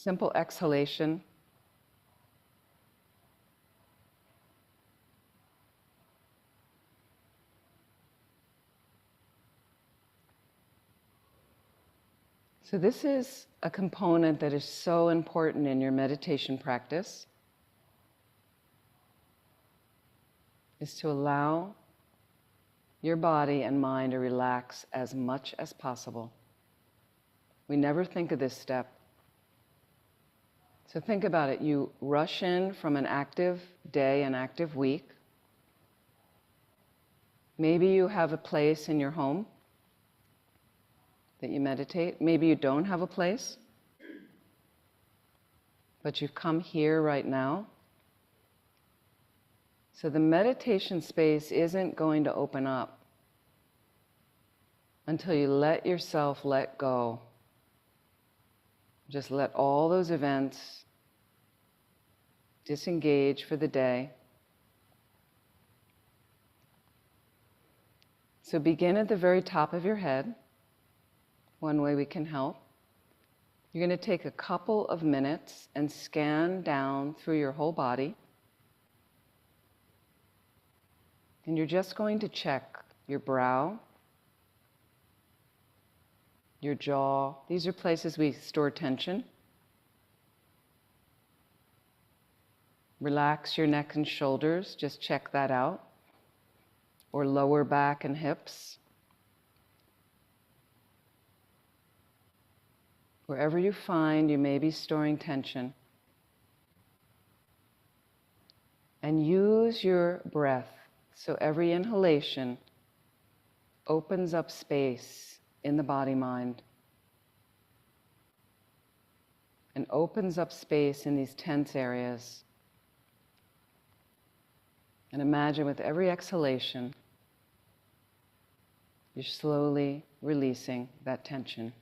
Simple exhalation. So this is a component that is so important in your meditation practice, is to allow your body and mind to relax as much as possible. We never think of this step. So think about it. You rush in from an active day, an active week. Maybe you have a place in your home that you meditate. Maybe you don't have a place, but you've come here right now. So the meditation space isn't going to open up until you let yourself let go. Just let all those events disengage for the day. So begin at the very top of your head. One way we can help. You're going to take a couple of minutes and scan down through your whole body. And you're just going to check your brow, your jaw. These are places we store tension. Relax your neck and shoulders, just check that out. Or lower back and hips. Wherever you find you may be storing tension. And use your breath. So every inhalation opens up space in the body-mind. And opens up space in these tense areas. And imagine with every exhalation, you're slowly releasing that tension.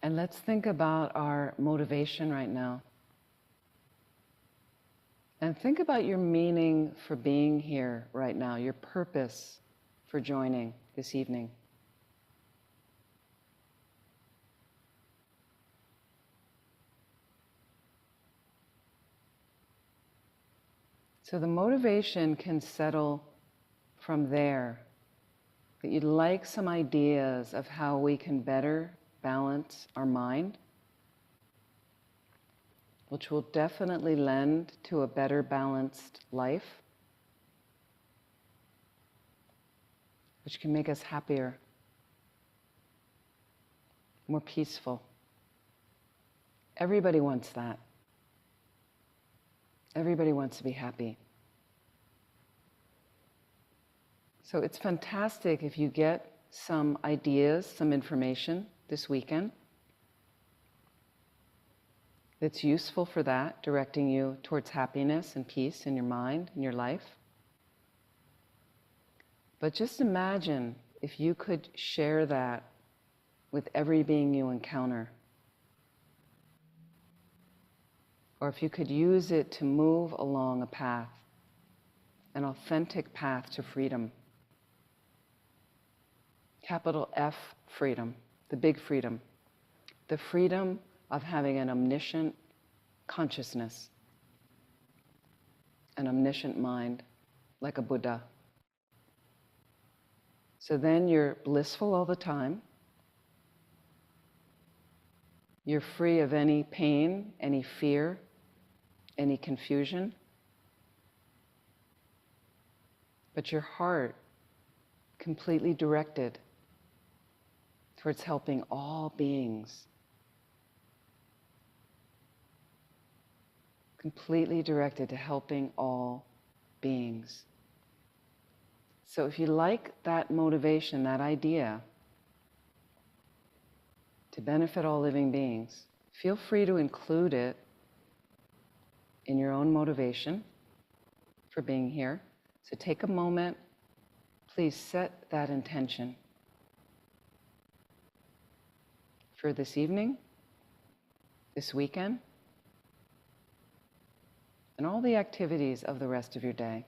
And let's think about our motivation right now. And think about your meaning for being here right now, your purpose for joining this evening. So the motivation can settle from there, that you'd like some ideas of how we can better balance our mind, which will definitely lend to a better balanced life, which can make us happier, more peaceful. Everybody wants that. Everybody wants to be happy. So it's fantastic if you get some ideas, some information this weekend that's useful for that, directing you towards happiness and peace in your mind, in your life. But just imagine if you could share that with every being you encounter. Or if you could use it to move along a path, an authentic path to freedom. Capital F freedom, the big freedom. The freedom of having an omniscient consciousness, an omniscient mind, like a Buddha. So then you're blissful all the time. You're free of any pain, any fear, any confusion. But your heart completely directed towards helping all beings. Completely directed to helping all beings. So if you like that motivation, that idea to benefit all living beings, feel free to include it in your own motivation for being here. So take a moment, please set that intention for this evening, this weekend, and all the activities of the rest of your day.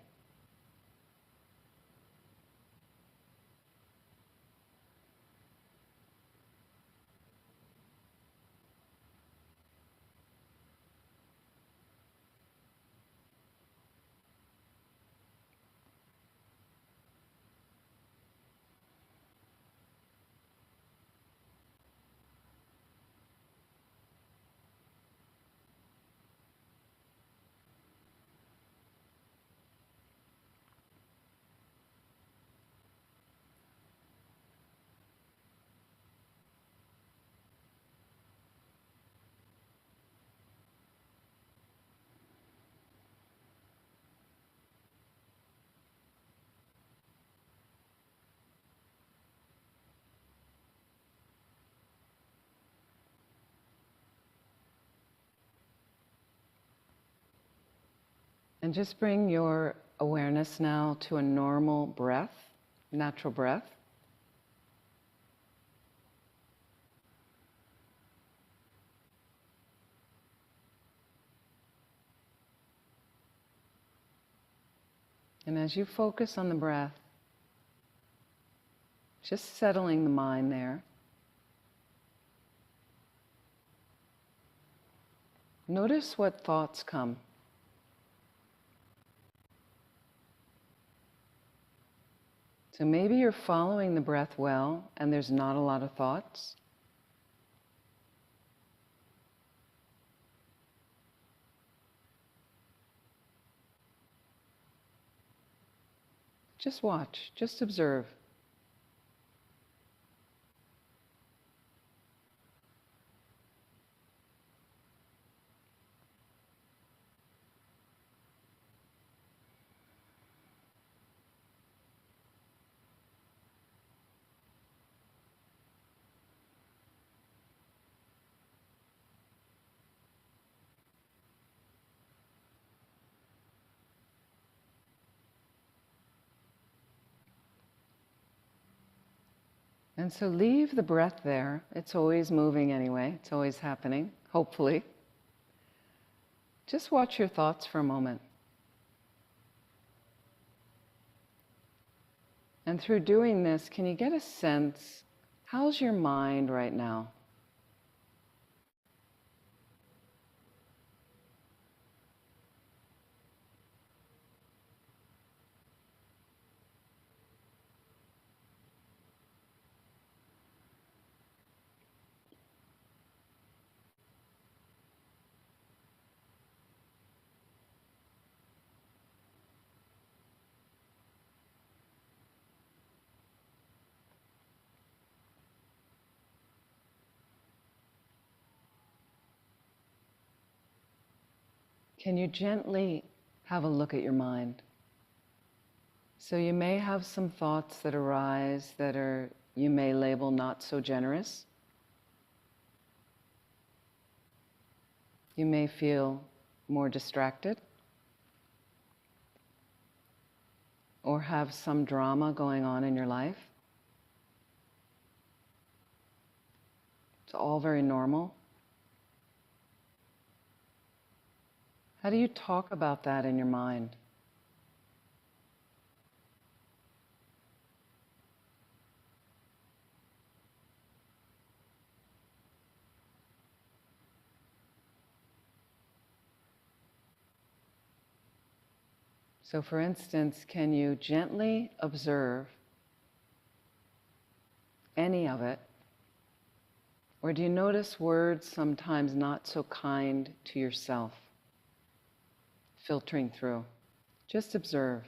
And just bring your awareness now to a normal breath, natural breath. And as you focus on the breath, just settling the mind there. Notice what thoughts come. So maybe you're following the breath well and there's not a lot of thoughts. Just watch, just observe. And so leave the breath there. It's always moving anyway. It's always happening, hopefully. Just watch your thoughts for a moment. And through doing this, can you get a sense, how's your mind right now? Can you gently have a look at your mind? So you may have some thoughts that arise that are you may label not so generous. You may feel more distracted or have some drama going on in your life. It's all very normal. How do you talk about that in your mind? So, for instance, can you gently observe any of it? Or do you notice words sometimes not so kind to yourself, filtering through? Just observe.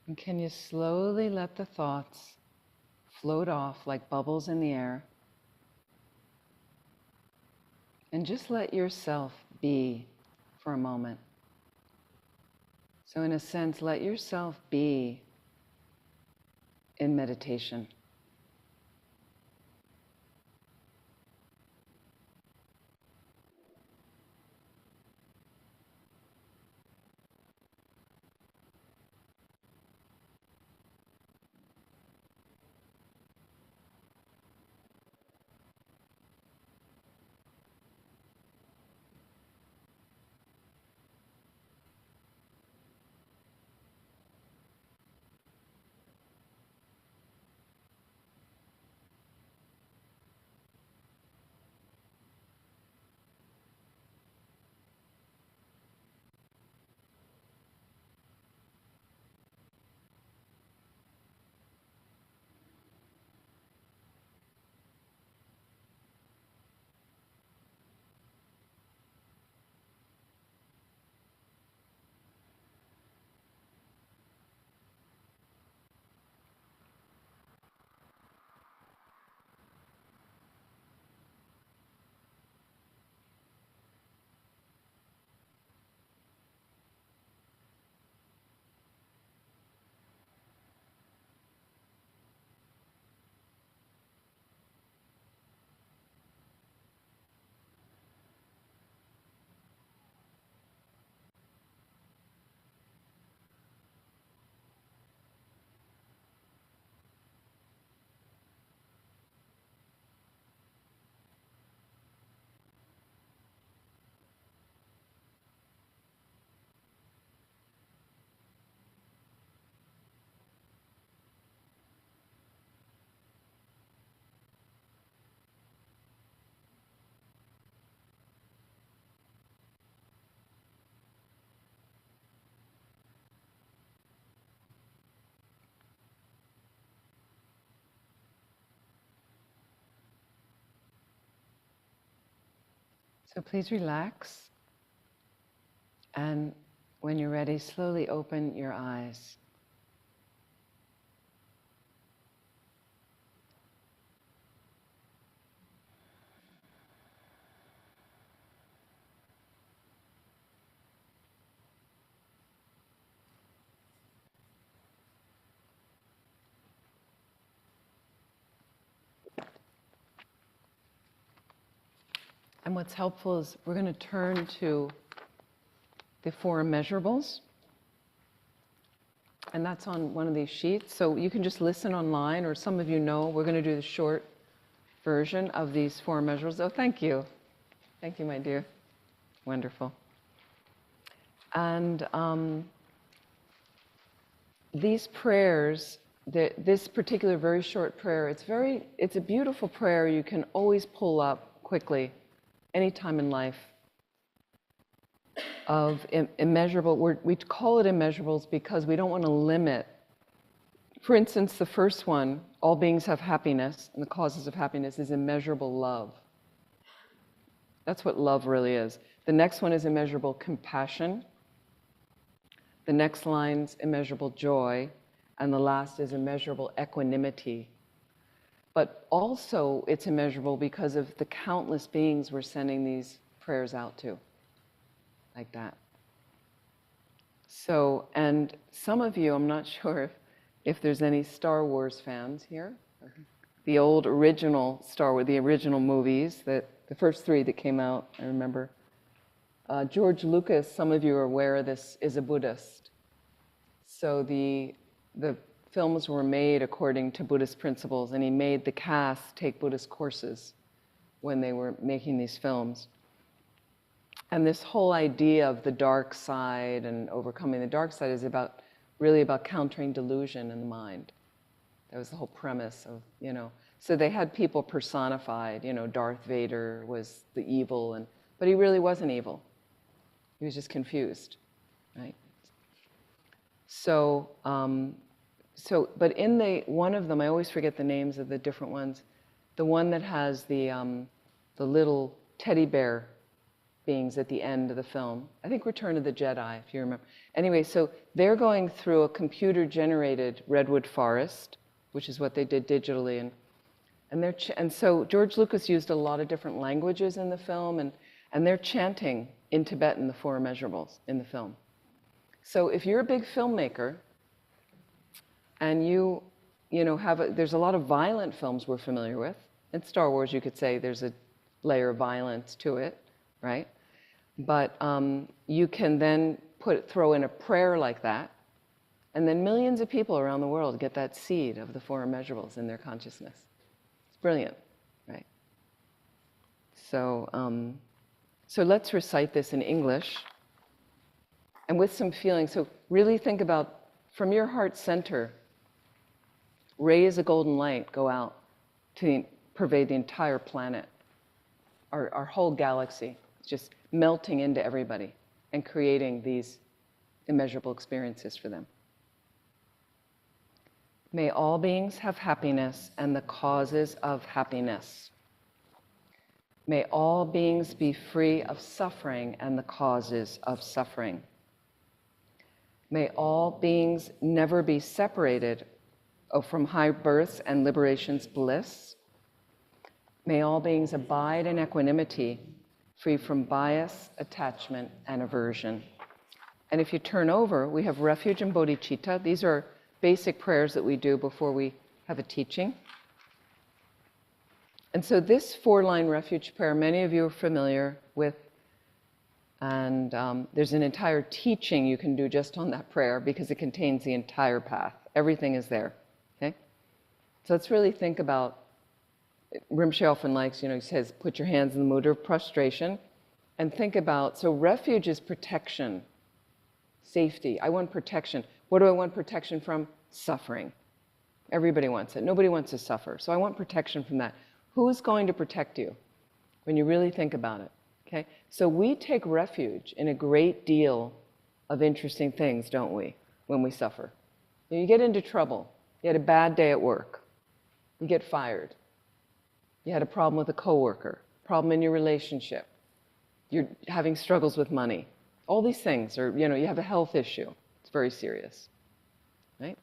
And can you slowly let the thoughts float off like bubbles in the air? And just let yourself be for a moment. So in a sense, let yourself be in meditation. So please relax. And when you're ready, slowly open your eyes. And what's helpful is we're going to turn to the four immeasurables. And that's on one of these sheets. So you can just listen online, or some of you know, we're going to do the short version of these four immeasurables. Oh, thank you. Thank you, my dear. Wonderful. And these prayers, this particular very short prayer, it's a beautiful prayer you can always pull up quickly, anytime in life, of immeasurable, we call it immeasurables because we don't want to limit. For instance, the first one, all beings have happiness, and the causes of happiness is immeasurable love. That's what love really is. The next one is immeasurable compassion. The next line's immeasurable joy, and the last is immeasurable equanimity. But also it's immeasurable because of the countless beings we're sending these prayers out to, like that. So, and some of you, I'm not sure if there's any Star Wars fans here. The old original Star Wars, the original movies, the first 3 that came out, I remember. George Lucas, some of you are aware of this, is a Buddhist. So the films were made according to Buddhist principles, and he made the cast take Buddhist courses when they were making these films. And this whole idea of the dark side and overcoming the dark side is really about countering delusion in the mind. That was the whole premise of, So they had people personified, Darth Vader was the evil, but he really wasn't evil. He was just confused, right? So, but in one of them, I always forget the names of the different ones. The one that has the little teddy bear beings at the end of the film. I think Return of the Jedi, if you remember. Anyway, so they're going through a computer-generated redwood forest, which is what they did digitally, and so George Lucas used a lot of different languages in the film, and they're chanting in Tibetan the 4 immeasurables in the film. So if you're a big filmmaker, and there's a lot of violent films we're familiar with. In Star Wars, you could say there's a layer of violence to it, right? But you can then throw in a prayer like that, and then millions of people around the world get that seed of the 4 immeasurables in their consciousness. It's brilliant, right? So, so let's recite this in English, and with some feeling. So really think about, from your heart center, rays of golden light go out to pervade the entire planet, our whole galaxy, just melting into everybody and creating these immeasurable experiences for them. May all beings have happiness and the causes of happiness. May all beings be free of suffering and the causes of suffering. May all beings never be separated from high births and liberation's bliss. May all beings abide in equanimity, free from bias, attachment, and aversion. And if you turn over, we have refuge and bodhicitta. These are basic prayers that we do before we have a teaching. And so this 4-line refuge prayer, many of you are familiar with, and there's an entire teaching you can do just on that prayer because it contains the entire path. Everything is there, okay? So let's really think about, Rinpoche often likes, he says, put your hands in the mudra of prostration and think about, so refuge is protection, safety. I want protection. What do I want protection from? Suffering. Everybody wants it. Nobody wants to suffer. So I want protection from that. Who's going to protect you when you really think about it? Okay? So we take refuge in a great deal of interesting things, don't we, when we suffer? You get into trouble. You had a bad day at work. You get fired. You had a problem with a coworker, problem in your relationship. You're having struggles with money. All these things, or you have a health issue. It's very serious, right?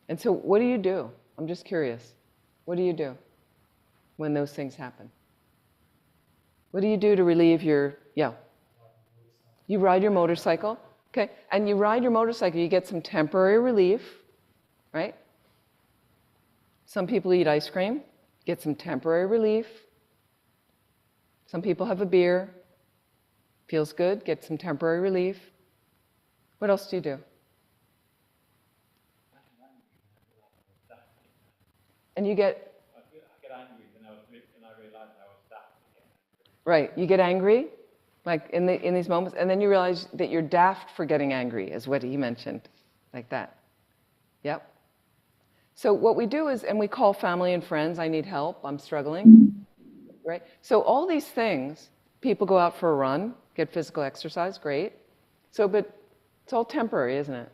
And so what do you do? I'm just curious. What do you do when those things happen? What do you do to relieve your, You ride your motorcycle, okay? And you ride your motorcycle, you get some temporary relief, right? Some people eat ice cream, get some temporary relief. Some people have a beer, feels good, get some temporary relief. What else do you do? And you get... I get angry, and I realize I was that. Right, you get angry, Like in these moments, and then you realize that you're daft for getting angry, is what he mentioned, like that. Yep. So what we do is, and we call family and friends, I need help, I'm struggling, right? So all these things, people go out for a run, get physical exercise, great. So, but it's all temporary, isn't it?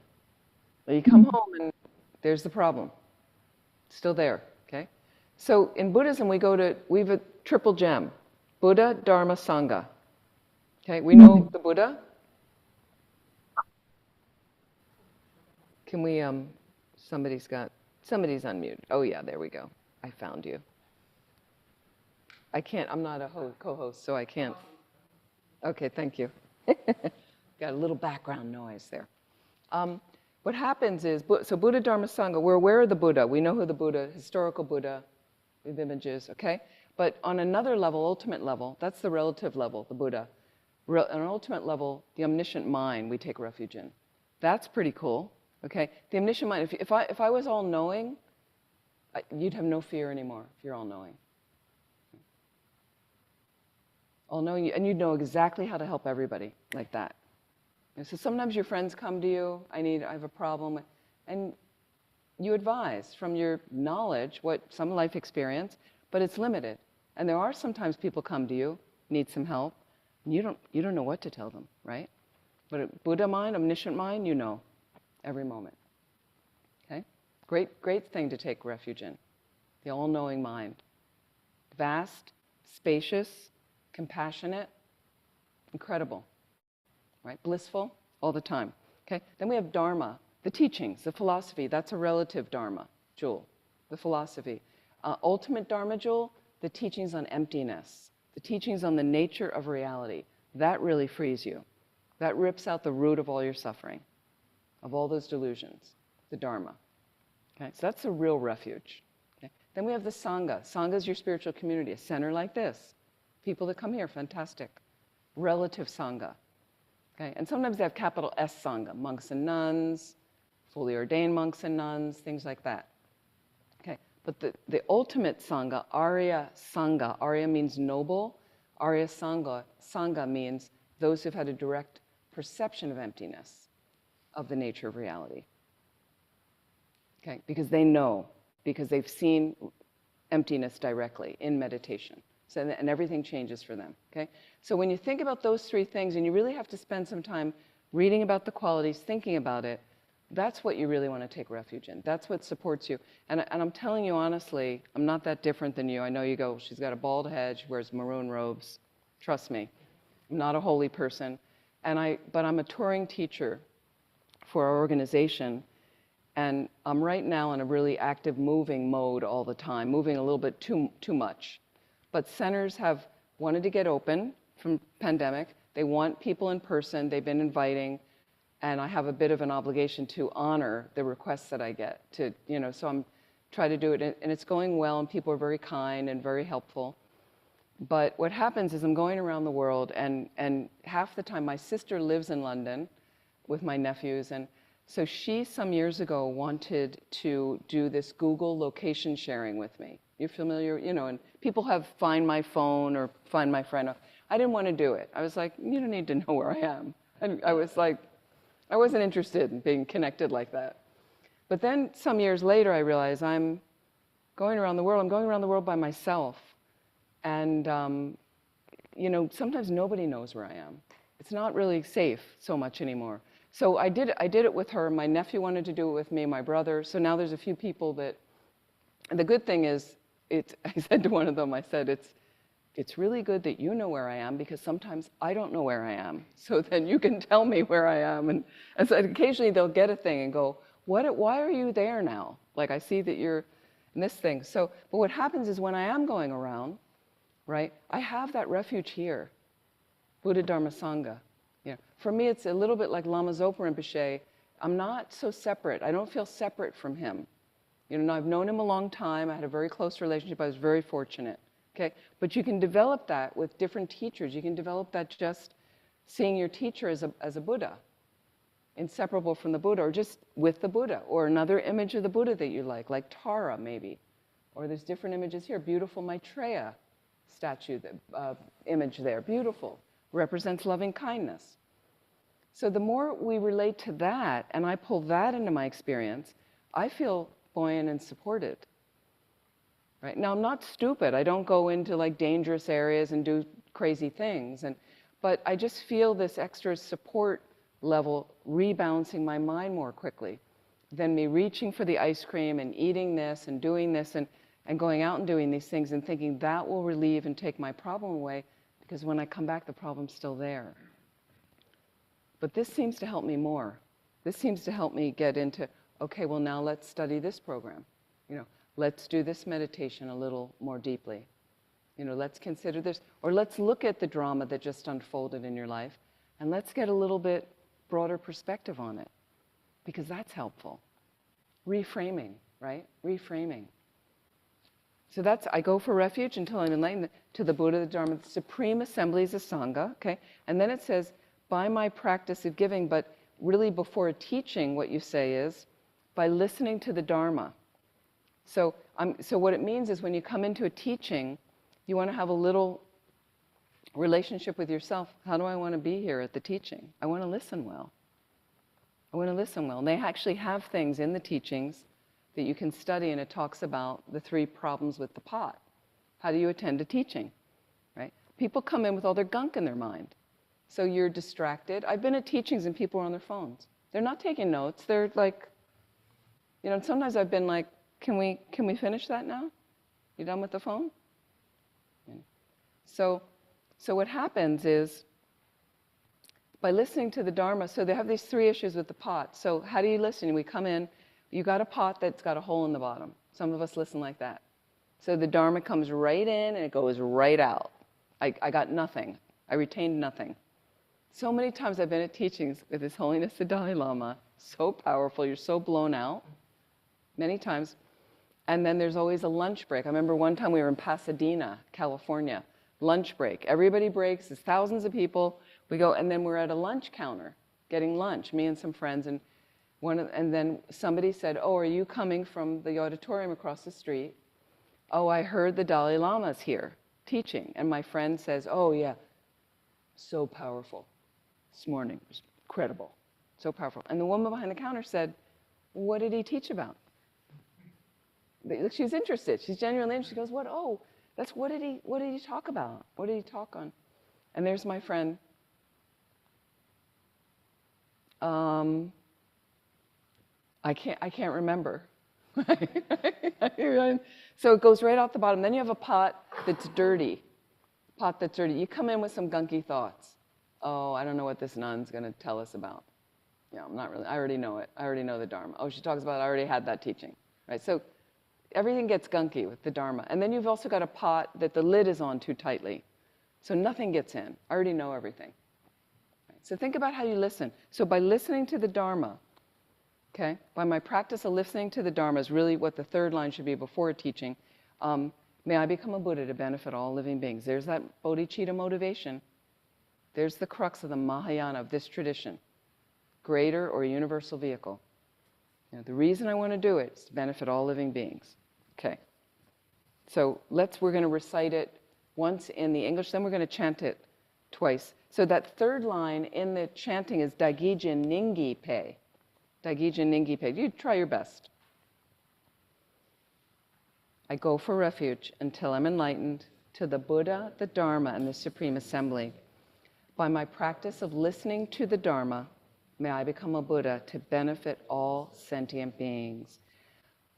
Well, you come home and there's the problem, still there, okay? So in Buddhism, we have a triple gem, Buddha, Dharma, Sangha. Okay, we know the Buddha. Can we, somebody's unmuted. Oh yeah, there we go. I found you. I can't, I'm not a co-host, so I can't. Okay, thank you. Got a little background noise there. What happens is, so Buddha, Dharma, Sangha, we're aware of the Buddha. We know who the Buddha, historical Buddha, we have images, okay? But on another level, ultimate level, that's the relative level, the Buddha. On an ultimate level, the omniscient mind we take refuge in. That's pretty cool, okay? The omniscient mind, if I was all-knowing, you'd have no fear anymore if you're all-knowing. All-knowing, and you'd know exactly how to help everybody like that. And so sometimes your friends come to you, I have a problem, and you advise from your knowledge, some life experience, but it's limited. And there are sometimes people come to you, need some help, and you don't know what to tell them, right? But a Buddha mind, omniscient mind, you know, every moment. Okay? Great thing to take refuge in. The all-knowing mind. Vast, spacious, compassionate, incredible, right? Blissful all the time. Okay? Then we have Dharma, the teachings, the philosophy. That's a relative Dharma jewel, the philosophy. Ultimate Dharma jewel, the teachings on emptiness, the teachings on the nature of reality. That really frees you. That rips out the root of all your suffering, of all those delusions, the Dharma. Okay? So that's a real refuge. Okay? Then we have the Sangha. Sangha is your spiritual community, a center like this. People that come here, fantastic. Relative Sangha. Okay? And sometimes they have capital S Sangha, monks and nuns, fully ordained monks and nuns, things like that. Okay? But the ultimate Sangha, Arya Sangha, Arya means noble, Arya Sangha means those who've had a direct perception of emptiness, of the nature of reality. Okay? Because they know, because they've seen emptiness directly in meditation. So, and everything changes for them, okay? So when you think about those three things, and you really have to spend some time reading about the qualities, thinking about it, that's what you really want to take refuge in. That's what supports you. And I'm telling you honestly, I'm not that different than you. I know you go, she's got a bald head, she wears maroon robes. Trust me, I'm not a holy person. But I'm a touring teacher for our organization, and I'm right now in a really active moving mode all the time, moving a little bit too much. But centers have wanted to get open from pandemic. They want people in person. They've been inviting, and I have a bit of an obligation to honor the requests that I get. So I'm trying to do it, and it's going well, and people are very kind and very helpful. But what happens is I'm going around the world, and half the time my sister lives in London with my nephews, and so she some years ago wanted to do this Google location sharing with me. You're familiar, and people have Find My Phone or Find My Friend. I didn't want to do it. I was like, you don't need to know where I am. And I was like, I wasn't interested in being connected like that. But then some years later, I realized I'm going around the world. I'm going around the world by myself. And, sometimes nobody knows where I am. It's not really safe so much anymore. So I did it with her. My nephew wanted to do it with me, my brother. So now there's a few people that, and the good thing is, I said to one of them, I said, it's really good that you know where I am, because sometimes I don't know where I am. So then you can tell me where I am. And so occasionally they'll get a thing and go, why are you there now? Like, I see that you're in this thing. So, but what happens is when I am going around, right, I have that refuge here, Buddha, Dharma, Sangha. For me, it's a little bit like Lama Zopa Rinpoche. I'm not so separate. I don't feel separate from him. I've known him a long time. I had a very close relationship. I was very fortunate, okay? But you can develop that with different teachers. You can develop that just seeing your teacher as a Buddha, inseparable from the Buddha, or just with the Buddha, or another image of the Buddha that you like Tara maybe. Or there's different images here. Beautiful Maitreya statue, image there, beautiful. represents loving kindness. So the more we relate to that, and I pull that into my experience, I feel buoyant and supported. Right? Now, I'm not stupid. I don't go into like dangerous areas and do crazy things. But I just feel this extra support level rebalancing my mind more quickly than me reaching for the ice cream and eating this and doing this and going out and doing these things and thinking that will relieve and take my problem away, because when I come back, the problem's still there. But this seems to help me more. This seems to help me get into, okay, well, now let's study this program. Let's do this meditation a little more deeply. Let's consider this, or let's look at the drama that just unfolded in your life, and let's get a little bit broader perspective on it, because that's helpful. Reframing, right? Reframing. So I go for refuge until I'm enlightened to the Buddha, the Dharma, the Supreme Assemblies of Sangha, okay? And then it says, by my practice of giving, but really before teaching, what you say is, by listening to the Dharma. So what it means is when you come into a teaching, you want to have a little relationship with yourself. How do I want to be here at the teaching? I want to listen well. I want to listen well. And they actually have things in the teachings that you can study, and it talks about the 3 problems with the pot. How do you attend a teaching, right? People come in with all their gunk in their mind. So you're distracted. I've been at teachings and people are on their phones. They're not taking notes. They're like, sometimes I've been like, can we finish that now? You done with the phone? So what happens is, by listening to the Dharma, so they have these 3 issues with the pot. So how do you listen? We come in, you got a pot that's got a hole in the bottom. Some of us listen like that. So the Dharma comes right in and it goes right out. I got nothing. I retained nothing. So many times I've been at teachings with His Holiness the Dalai Lama, so powerful, you're so blown out, many times. And then there's always a lunch break. I remember one time we were in Pasadena, California, lunch break. Everybody breaks, there's thousands of people. We go, and then we're at a lunch counter getting lunch, me and some friends. And then somebody said, oh, are you coming from the auditorium across the street? Oh, I heard the Dalai Lama's here teaching. And my friend says, oh, yeah, so powerful. This morning it was incredible, so powerful. And the woman behind the counter said, what did he teach about? She was interested. She's genuinely interested. She goes, what? Oh, what did he talk about? What did he talk on? And there's my friend. I can't remember. So it goes right out the bottom. Then you have a pot that's dirty. You come in with some gunky thoughts. Oh, I don't know what this nun's going to tell us about. Yeah, I'm not really. I already know it. I already know the Dharma. Oh, she talks about it. I already had that teaching. Right? So everything gets gunky with the Dharma. And then you've also got a pot that the lid is on too tightly. So nothing gets in. I already know everything. Right? So think about how you listen. So by listening to the Dharma, okay, by my practice of listening to the Dharma is really what the 3rd line should be before a teaching. May I become a Buddha to benefit all living beings. There's that bodhicitta motivation. There's the crux of the Mahayana of this tradition. Greater or universal vehicle. The reason I want to do it is to benefit all living beings. Okay. So we're going to recite it once in the English, then we're going to chant it twice. So that 3rd line in the chanting is Dagijin Ningi Pe. Dagijin Ningi Pe. You try your best. I go for refuge until I'm enlightened to the Buddha, the Dharma, and the Supreme Assembly. By my practice of listening to the Dharma, may I become a Buddha to benefit all sentient beings.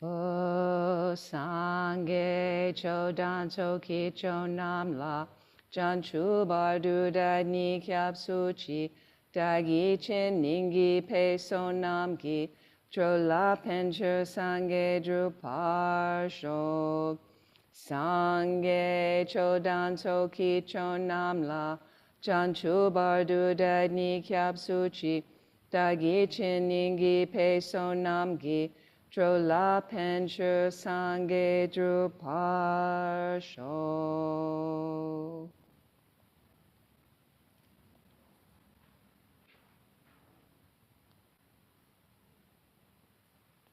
O Sangye Chodan Choki Chonamla Janchu Bardu Dai Ni Kyab Suchi Dagi Chin Ningi Pe Sonamgi Drola Pencher Sangye Druparsho Sangye Chodan Choki Chonamla Janchu Bardu Dai Ni Kyab Suchi Dagi Chin Ningi Pe Sonamgi Drola Pencher Sangye Druparsho.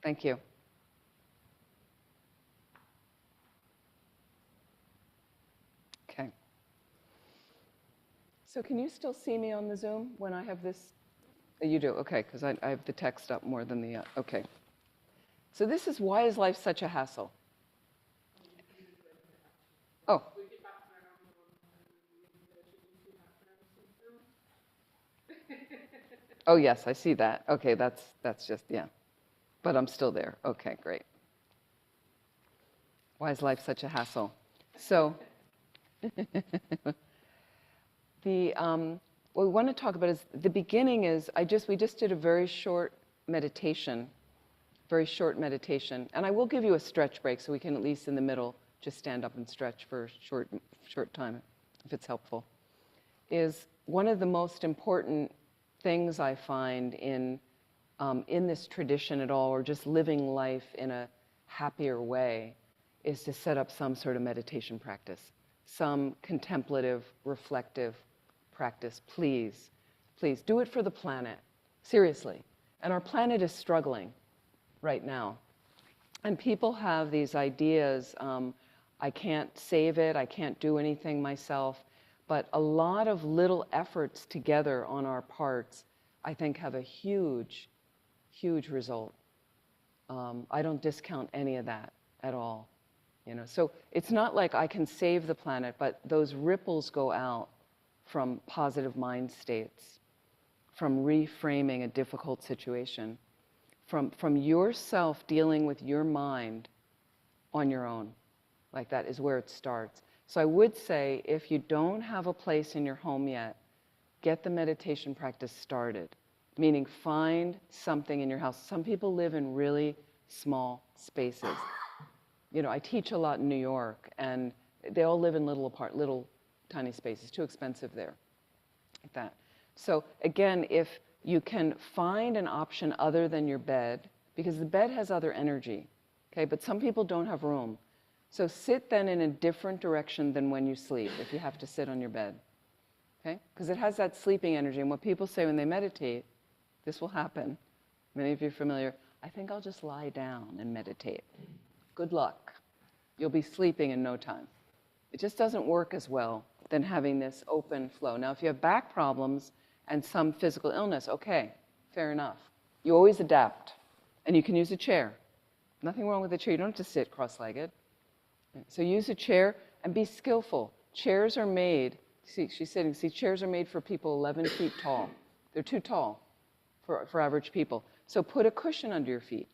Thank you. Okay. So can you still see me on the Zoom when I have this? You do, okay, because I have the text up more than the, okay. So this is, why is life such a hassle? Oh. Oh, yes, I see that. Okay, that's just, yeah. But I'm still there. Okay, great. Why is life such a hassle? So what we want to talk about is, the beginning is, we just did a very short meditation, and I will give you a stretch break so we can at least in the middle just stand up and stretch for a short time, if it's helpful. Is one of the most important things I find in this tradition at all, or just living life in a happier way, is to set up some sort of meditation practice, some contemplative, reflective practice. Please, please do it for the planet, seriously. And our planet is struggling right now. And people have these ideas, I can't save it, I can't do anything myself, but a lot of little efforts together on our parts, I think, have a huge, huge result. I don't discount any of that at all. So it's not like I can save the planet, but those ripples go out from positive mind states, from reframing a difficult situation, from yourself dealing with your mind on your own. Like, that is where it starts. So I would say, if you don't have a place in your home yet, get the meditation practice started. Meaning, find something in your house. Some people live in really small spaces. I teach a lot in New York, and they all live in little tiny spaces. Too expensive there, like that. So again, if you can find an option other than your bed, because the bed has other energy, okay? But some people don't have room. So sit then in a different direction than when you sleep, if you have to sit on your bed, okay? Because it has that sleeping energy. And what people say when they meditate, this will happen. Many of you are familiar. I think I'll just lie down and meditate. Good luck. You'll be sleeping in no time. It just doesn't work as well than having this open flow. Now, if you have back problems and some physical illness, okay, fair enough. You always adapt. And you can use a chair. Nothing wrong with a chair. You don't have to sit cross-legged. So use a chair and be skillful. Chairs are made, see, she's sitting, see, chairs are made for people 11 feet tall. They're too tall for average people. So put a cushion under your feet.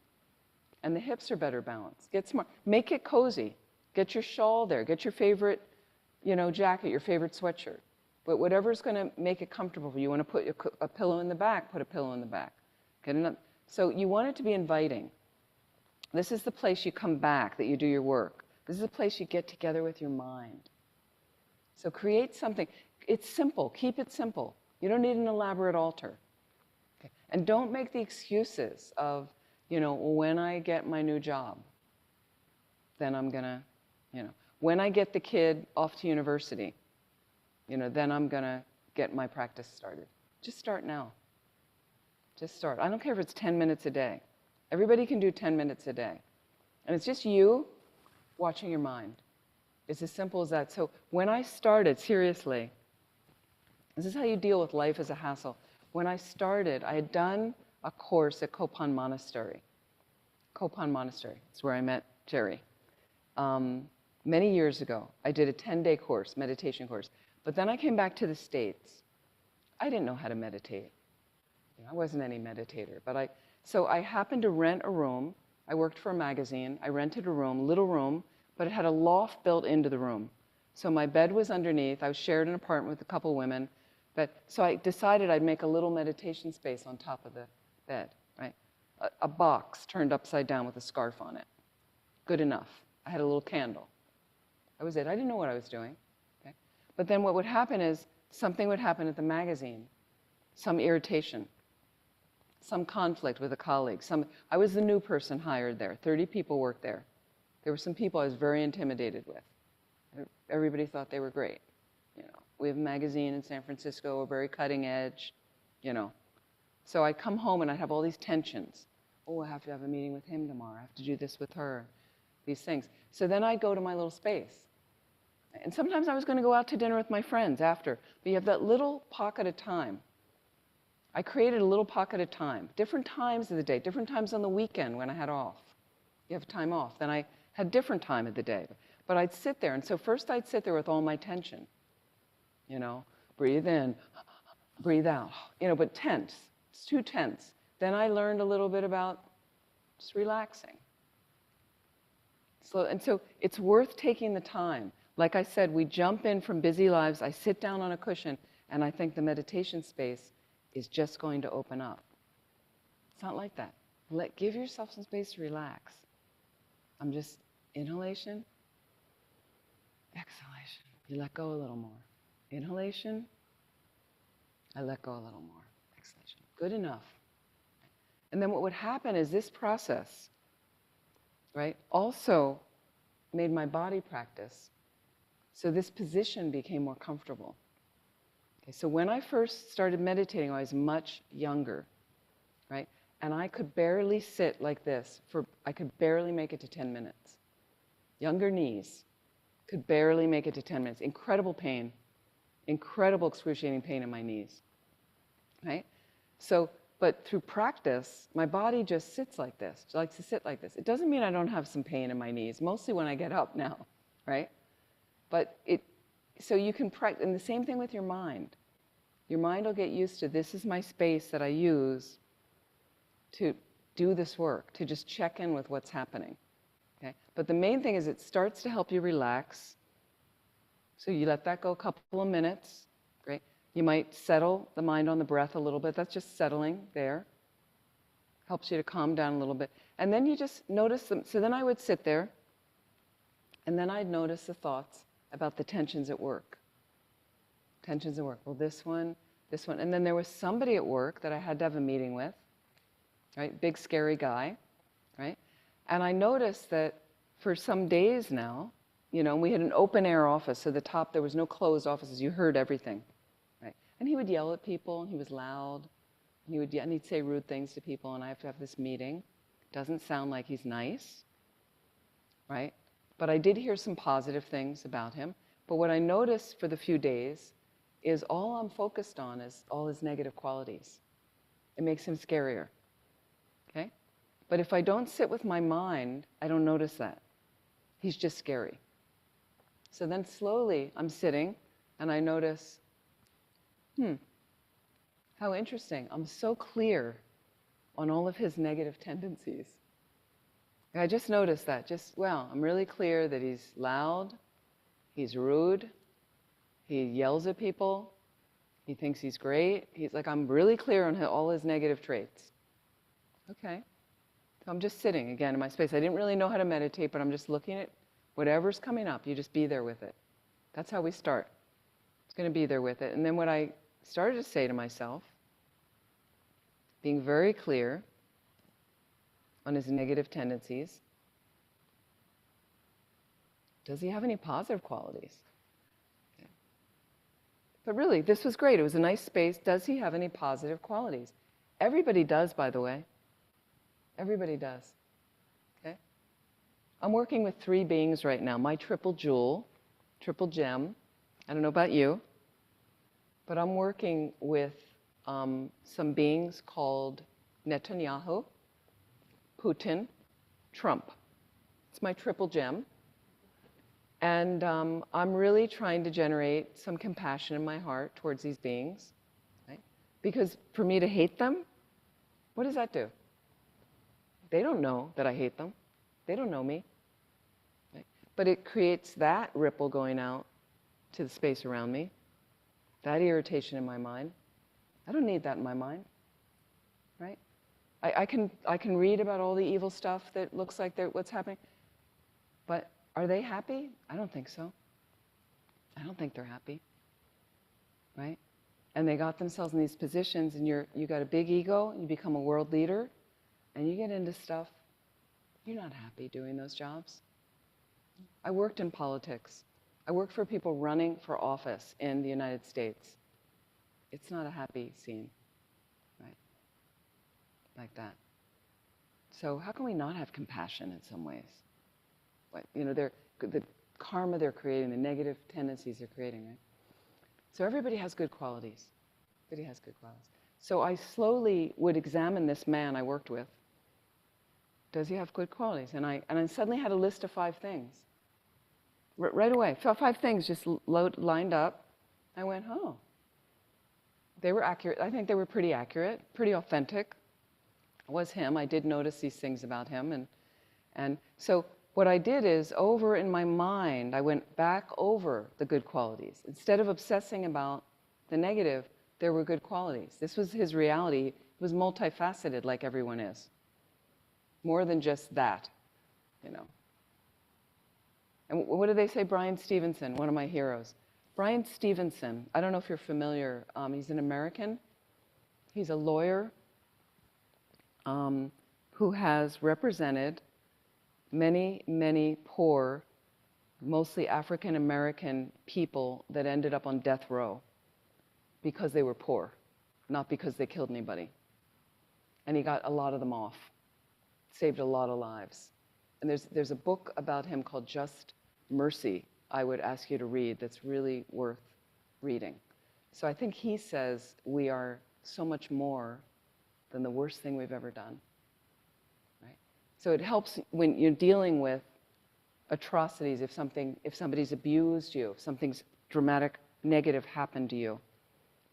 And the hips are better balanced. Get smart. Make it cozy. Get your shawl there. Get your favorite, jacket, your favorite sweatshirt. But whatever's going to make it comfortable for you. You want to put a pillow in the back, put a pillow in the back. Get another. So you want it to be inviting. This is the place you come back, that you do your work. This is a place you get together with your mind. So create something. It's simple. Keep it simple. You don't need an elaborate altar. Okay. And don't make the excuses of, when I get my new job, then I'm going to, when I get the kid off to university, then I'm going to get my practice started. Just start now. Just start. I don't care if it's 10 minutes a day. Everybody can do 10 minutes a day. And it's just you watching your mind. It's as simple as that. So when I started, seriously, this is how you deal with life as a hassle. When I started, I had done a course at Kopan Monastery. Kopan Monastery, it's where I met Jerry. Many years ago, I did a 10-day course, meditation course. But then I came back to the States. I didn't know how to meditate. I wasn't any meditator. So I happened to rent a room. I worked for a magazine. I rented a room, little room, but it had a loft built into the room. So my bed was underneath. I shared an apartment with a couple women. So I decided I'd make a little meditation space on top of the bed, right? A box turned upside down with a scarf on it. Good enough. I had a little candle. That was it. I didn't know what I was doing. Okay? But then what would happen is something would happen at the magazine, some irritation, some conflict with a colleague. I was the new person hired there. 30 people worked there. There were some people I was very intimidated with. Everybody thought they were great. We have a magazine in San Francisco, we're very cutting edge, So I'd come home and I'd have all these tensions. Oh, I have to have a meeting with him tomorrow. I have to do this with her, these things. So then I'd go to my little space And sometimes I was going to go out to dinner with my friends after. But you have that little pocket of time. I created a little pocket of time. Different times of the day, different times on the weekend when I had off. You have time off. Then I had different time of the day. But I'd sit there. And so first I'd sit there with all my tension. You know, breathe in, breathe out. You know, but tense. It's too tense. Then I learned a little bit about just relaxing. And so it's worth taking the time. Like I said, we jump in from busy lives. I sit down on a cushion, and I think the meditation space is just going to open up. It's not like that. Give yourself some space to relax. I'm just inhalation, exhalation. You let go a little more. Inhalation, I let go a little more. Exhalation. Good enough. And then what would happen is this process, right, also made my body practice. So this position became more comfortable. Okay, so when I first started meditating, I was much younger, right? And I could barely sit like this I could barely make it to 10 minutes. Younger knees, could barely make it to 10 minutes. Incredible pain, incredible excruciating pain in my knees, right? So, but through practice, my body just sits like this. It likes to sit like this. It doesn't mean I don't have some pain in my knees, mostly when I get up now, right? But so you can practice, and the same thing with your mind. Your mind will get used to, this is my space that I use to do this work, to just check in with what's happening, okay? But the main thing is it starts to help you relax. So you let that go a couple of minutes, great? You might settle the mind on the breath a little bit. That's just settling there. Helps you to calm down a little bit. And then you just notice them. So then I would sit there, and then I'd notice the thoughts about the tensions at work. Tensions at work. Well, this one. And then there was somebody at work that I had to have a meeting with, right? Big, scary guy, right? And I noticed that for some days now, you know, we had an open air office, so the top, there was no closed offices. You heard everything, right? And he would yell at people, and he was loud. And he'd say rude things to people, and I have to have this meeting. Doesn't sound like he's nice, right? But I did hear some positive things about him. But what I noticed for the few days is all I'm focused on is all his negative qualities. It makes him scarier, okay? But if I don't sit with my mind, I don't notice that. He's just scary. So then slowly I'm sitting, and I notice, how interesting. I'm so clear on all of his negative tendencies. I just noticed that. Wow, I'm really clear that he's loud, he's rude, he yells at people, he thinks he's great. I'm really clear on all his negative traits. Okay. So I'm just sitting again in my space. I didn't really know how to meditate, but I'm just looking at whatever's coming up. You just be there with it. That's how we start. It's going to be there with it. And then what I started to say to myself, being very clear on his negative tendencies, does he have any positive qualities? Okay. But really, this was great. It was a nice space. Does he have any positive qualities? Everybody does, by the way. Everybody does. Okay? I'm working with 3 beings right now. My triple jewel, triple gem. I don't know about you, but I'm working with some beings called Netanyahu, Putin, Trump. It's my triple gem. And I'm really trying to generate some compassion in my heart towards these beings. Right? Because for me to hate them, what does that do? They don't know that I hate them. They don't know me. Right? But it creates that ripple going out to the space around me, that irritation in my mind. I don't need that in my mind. Right? I can read about all the evil stuff that looks like what's happening, but are they happy? I don't think so. I don't think they're happy, right? And they got themselves in these positions, and you got a big ego, you become a world leader, and you get into stuff, you're not happy doing those jobs. I worked in politics. I worked for people running for office in the United States. It's not a happy scene, right? Like that. So how can we not have compassion in some ways? You know, the karma they're creating, the negative tendencies they're creating, right? So everybody has good qualities. Everybody has good qualities. So I slowly would examine this man I worked with. Does he have good qualities? And I suddenly had a list of 5 things. Right away, 5 things just lined up. I went, oh. They were accurate. I think they were pretty accurate, pretty authentic. It was him. I did notice these things about him. And so what I did is, over in my mind, I went back over the good qualities. Instead of obsessing about the negative, there were good qualities. This was his reality. It was multifaceted, like everyone is. More than just that, you know. And what do they say? Brian Stevenson, one of my heroes. Brian Stevenson, I don't know if you're familiar. He's an American. He's a lawyer who has represented many, many poor, mostly African American people that ended up on death row because they were poor, not because they killed anybody. And he got a lot of them off, saved a lot of lives. And there's a book about him called Just Mercy I would ask you to read that's really worth reading. So I think he says we are so much more than the worst thing we've ever done. Right? So it helps when you're dealing with atrocities, if somebody's abused you, if something's dramatic, negative happened to you,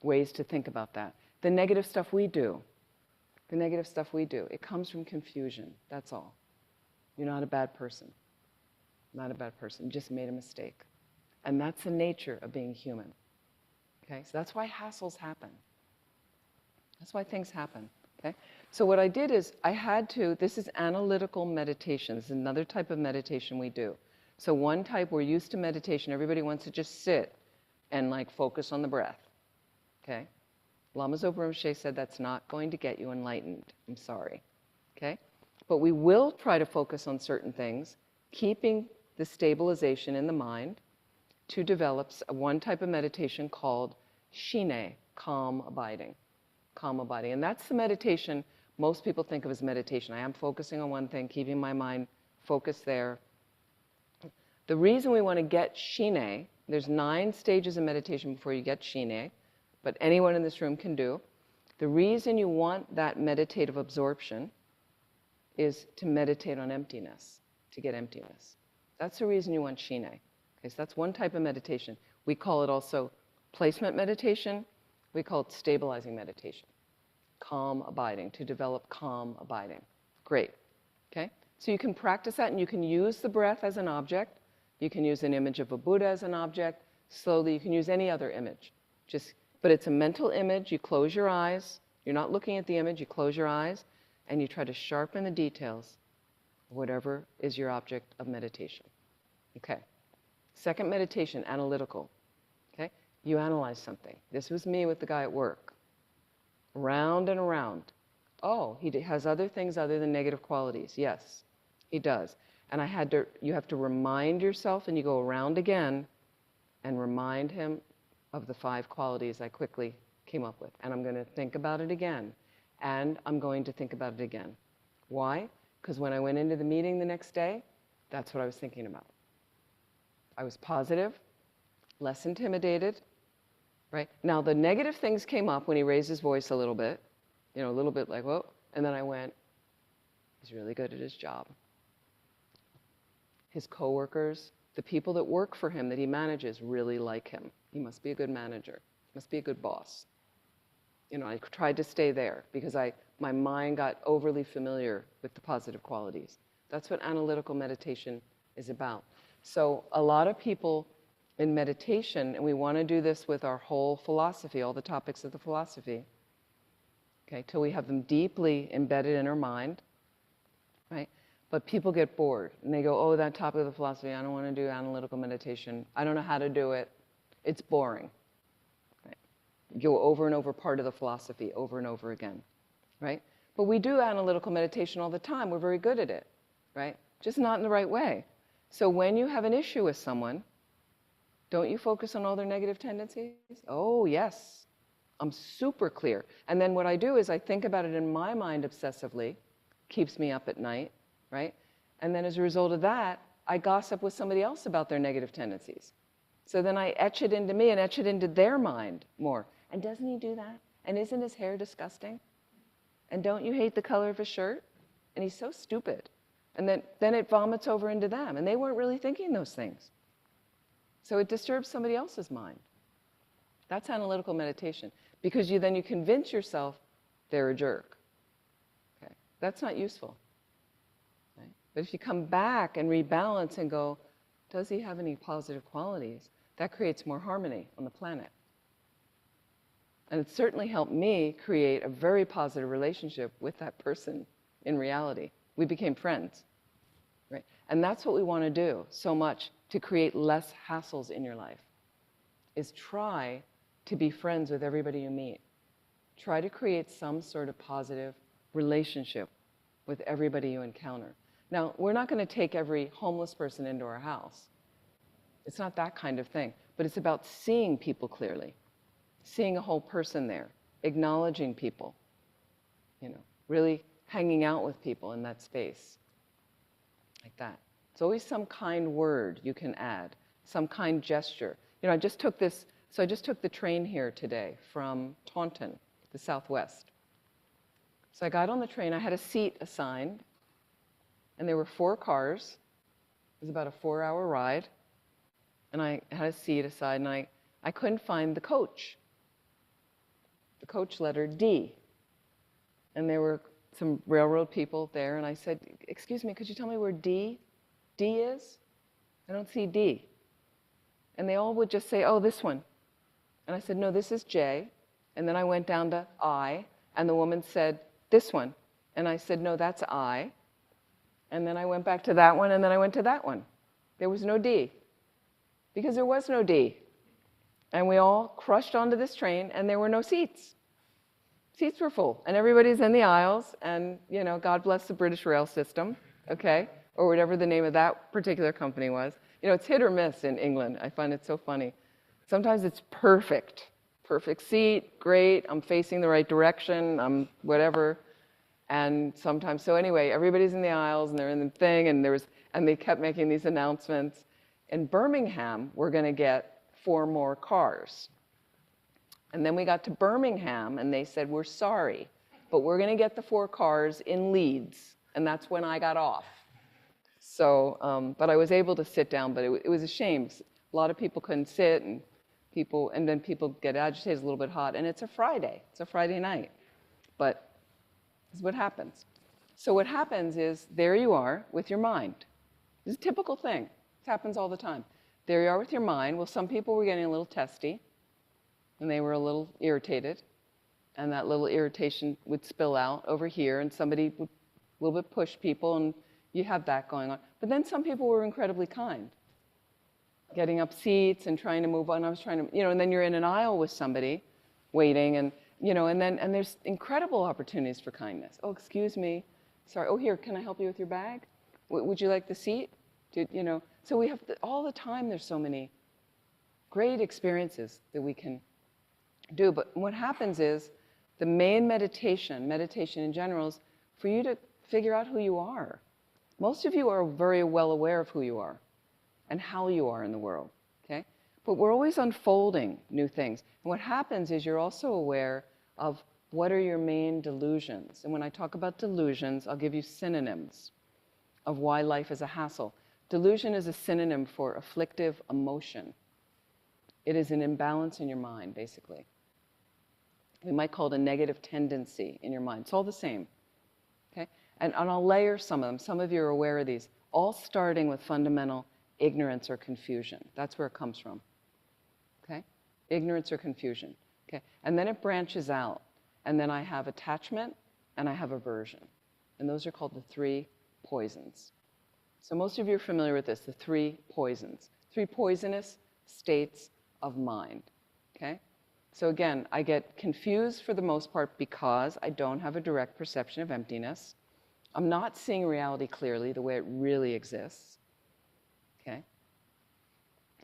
ways to think about that. The negative stuff we do, it comes from confusion, that's all. You're not a bad person. Not a bad person, you just made a mistake. And that's the nature of being human. Okay, so that's why hassles happen. That's why things happen, okay? So what I did is this is analytical meditation. This is another type of meditation we do. So one type, we're used to meditation, everybody wants to just sit and like focus on the breath, okay? Lama Zopa Rinpoche said that's not going to get you enlightened, I'm sorry, okay? But we will try to focus on certain things, keeping the stabilization in the mind to develop one type of meditation called Shine, calm abiding. Calm abiding. And that's the meditation most people think of as meditation. I am focusing on one thing, keeping my mind focused there. The reason we want to get Shine, there's 9 stages of meditation before you get Shine, but anyone in this room can do. The reason you want that meditative absorption is to meditate on emptiness, to get emptiness. That's the reason you want Shine. Okay, so that's one type of meditation. We call it also placement meditation. We call it stabilizing meditation. Calm abiding, to develop calm abiding. Great, okay? So you can practice that and you can use the breath as an object. You can use an image of a Buddha as an object. Slowly, you can use any other image. But it's a mental image. You close your eyes. You're not looking at the image. You close your eyes and you try to sharpen the details of whatever is your object of meditation. Okay. Second meditation, analytical. Okay. You analyze something. This was me with the guy at work. Around and around. Oh, he has other things other than negative qualities. Yes, he does. And you have to remind yourself, and you go around again and remind him of the 5 qualities I quickly came up with. And I'm going to think about it again. And I'm going to think about it again. Why? Because when I went into the meeting the next day, that's what I was thinking about. I was positive, less intimidated, right? Now, the negative things came up when he raised his voice a little bit, a little bit like, whoa. And then I went, he's really good at his job. His coworkers, the people that work for him, that he manages, really like him. He must be a good manager. Must be a good boss. I tried to stay there because my mind got overly familiar with the positive qualities. That's what analytical meditation is about. So a lot of people in meditation, and we want to do this with our whole philosophy, all the topics of the philosophy, okay, till we have them deeply embedded in our mind, right? But people get bored and they go, oh, that topic of the philosophy, I don't want to do analytical meditation. I don't know how to do it. It's boring. Right? Go over and over part of the philosophy over and over again, right? But we do analytical meditation all the time. We're very good at it, right? Just not in the right way. So when you have an issue with someone, don't you focus on all their negative tendencies? Oh, yes. I'm super clear. And then what I do is I think about it in my mind obsessively, keeps me up at night, right? And then as a result of that, I gossip with somebody else about their negative tendencies. So then I etch it into me and etch it into their mind more. And doesn't he do that? And isn't his hair disgusting? And don't you hate the color of his shirt? And he's so stupid. And then it vomits over into them. And they weren't really thinking those things. So it disturbs somebody else's mind. That's analytical meditation. Because then you convince yourself they're a jerk. Okay? That's not useful. Right? But if you come back and rebalance and go, does he have any positive qualities? That creates more harmony on the planet. And it certainly helped me create a very positive relationship with that person in reality. We became friends. Right? And that's what we want to do so much to create less hassles in your life, is try to be friends with everybody you meet. Try to create some sort of positive relationship with everybody you encounter. Now, we're not going to take every homeless person into our house. It's not that kind of thing. But it's about seeing people clearly, seeing a whole person there, acknowledging people, really hanging out with people in that space, like that. It's always some kind word you can add, some kind gesture. I just took the train here today from Taunton, the Southwest. So I got on the train, I had a seat assigned, and there were 4 cars. It was about a 4-hour ride. And I had a seat aside, and I couldn't find the coach letter D. And there were some railroad people there, and I said, excuse me, could you tell me where D is? I don't see D. And they all would just say, oh, this one. And I said, no, this is J. And then I went down to I, and the woman said, this one. And I said, no, that's I. And then I went back to that one, and then I went to that one. There was no D. Because there was no D. And we all crushed onto this train, and there were no seats. Seats were full, and everybody's in the aisles, and, God bless the British rail system, okay? Or whatever the name of that particular company was. It's hit or miss in England. I find it so funny. Sometimes it's perfect. Perfect seat, great, I'm facing the right direction, I'm whatever. And sometimes, so anyway, everybody's in the aisles, and they're in the thing, and they kept making these announcements. In Birmingham, we're going to get 4 more cars. And then we got to Birmingham, and they said, we're sorry, but we're going to get the 4 cars in Leeds. And that's when I got off. So, but I was able to sit down, but it was a shame. A lot of people couldn't sit, and then people get agitated, a little bit hot. And it's a Friday. It's a Friday night. But this is what happens. So what happens is, there you are with your mind. This is a typical thing. Happens all the time. There you are with your mind. Well, some people were getting a little testy, and they were a little irritated, and that little irritation would spill out over here, and somebody would a little bit push people, and you have that going on. But then some people were incredibly kind, getting up seats and trying to move on. I was trying to, and then you're in an aisle with somebody, waiting, and and there's incredible opportunities for kindness. Oh, excuse me, sorry. Oh, here, can I help you with your bag? Would you like the seat? So we have all the time, there's so many great experiences that we can do. But what happens is, the main meditation in general, is for you to figure out who you are. Most of you are very well aware of who you are and how you are in the world, okay? But we're always unfolding new things. And what happens is, you're also aware of what are your main delusions. And when I talk about delusions, I'll give you synonyms of why life is a hassle. Delusion is a synonym for afflictive emotion. It is an imbalance in your mind, basically. We might call it a negative tendency in your mind. It's all the same, okay? And I'll layer some of them. Some of you are aware of these, all starting with fundamental ignorance or confusion. That's where it comes from, okay? Ignorance or confusion, okay? And then it branches out. And then I have attachment, and I have aversion. And those are called the 3 poisons. So most of you are familiar with this, the 3 poisons. 3 poisonous states of mind, okay? So again, I get confused for the most part because I don't have a direct perception of emptiness. I'm not seeing reality clearly the way it really exists, okay?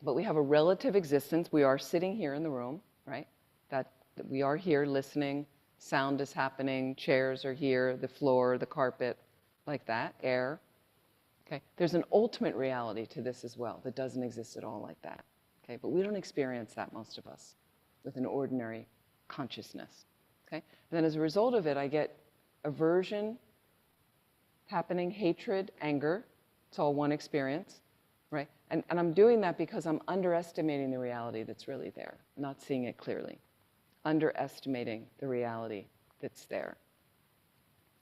But we have a relative existence. We are sitting here in the room, right? That we are here listening, sound is happening, chairs are here, the floor, the carpet, like that, air. Okay? There's an ultimate reality to this as well that doesn't exist at all like that. Okay? But we don't experience that, most of us, with an ordinary consciousness. Okay? And then as a result of it, I get aversion happening, hatred, anger. It's all one experience, right? And I'm doing that because I'm underestimating the reality that's really there, not seeing it clearly. Underestimating the reality that's there.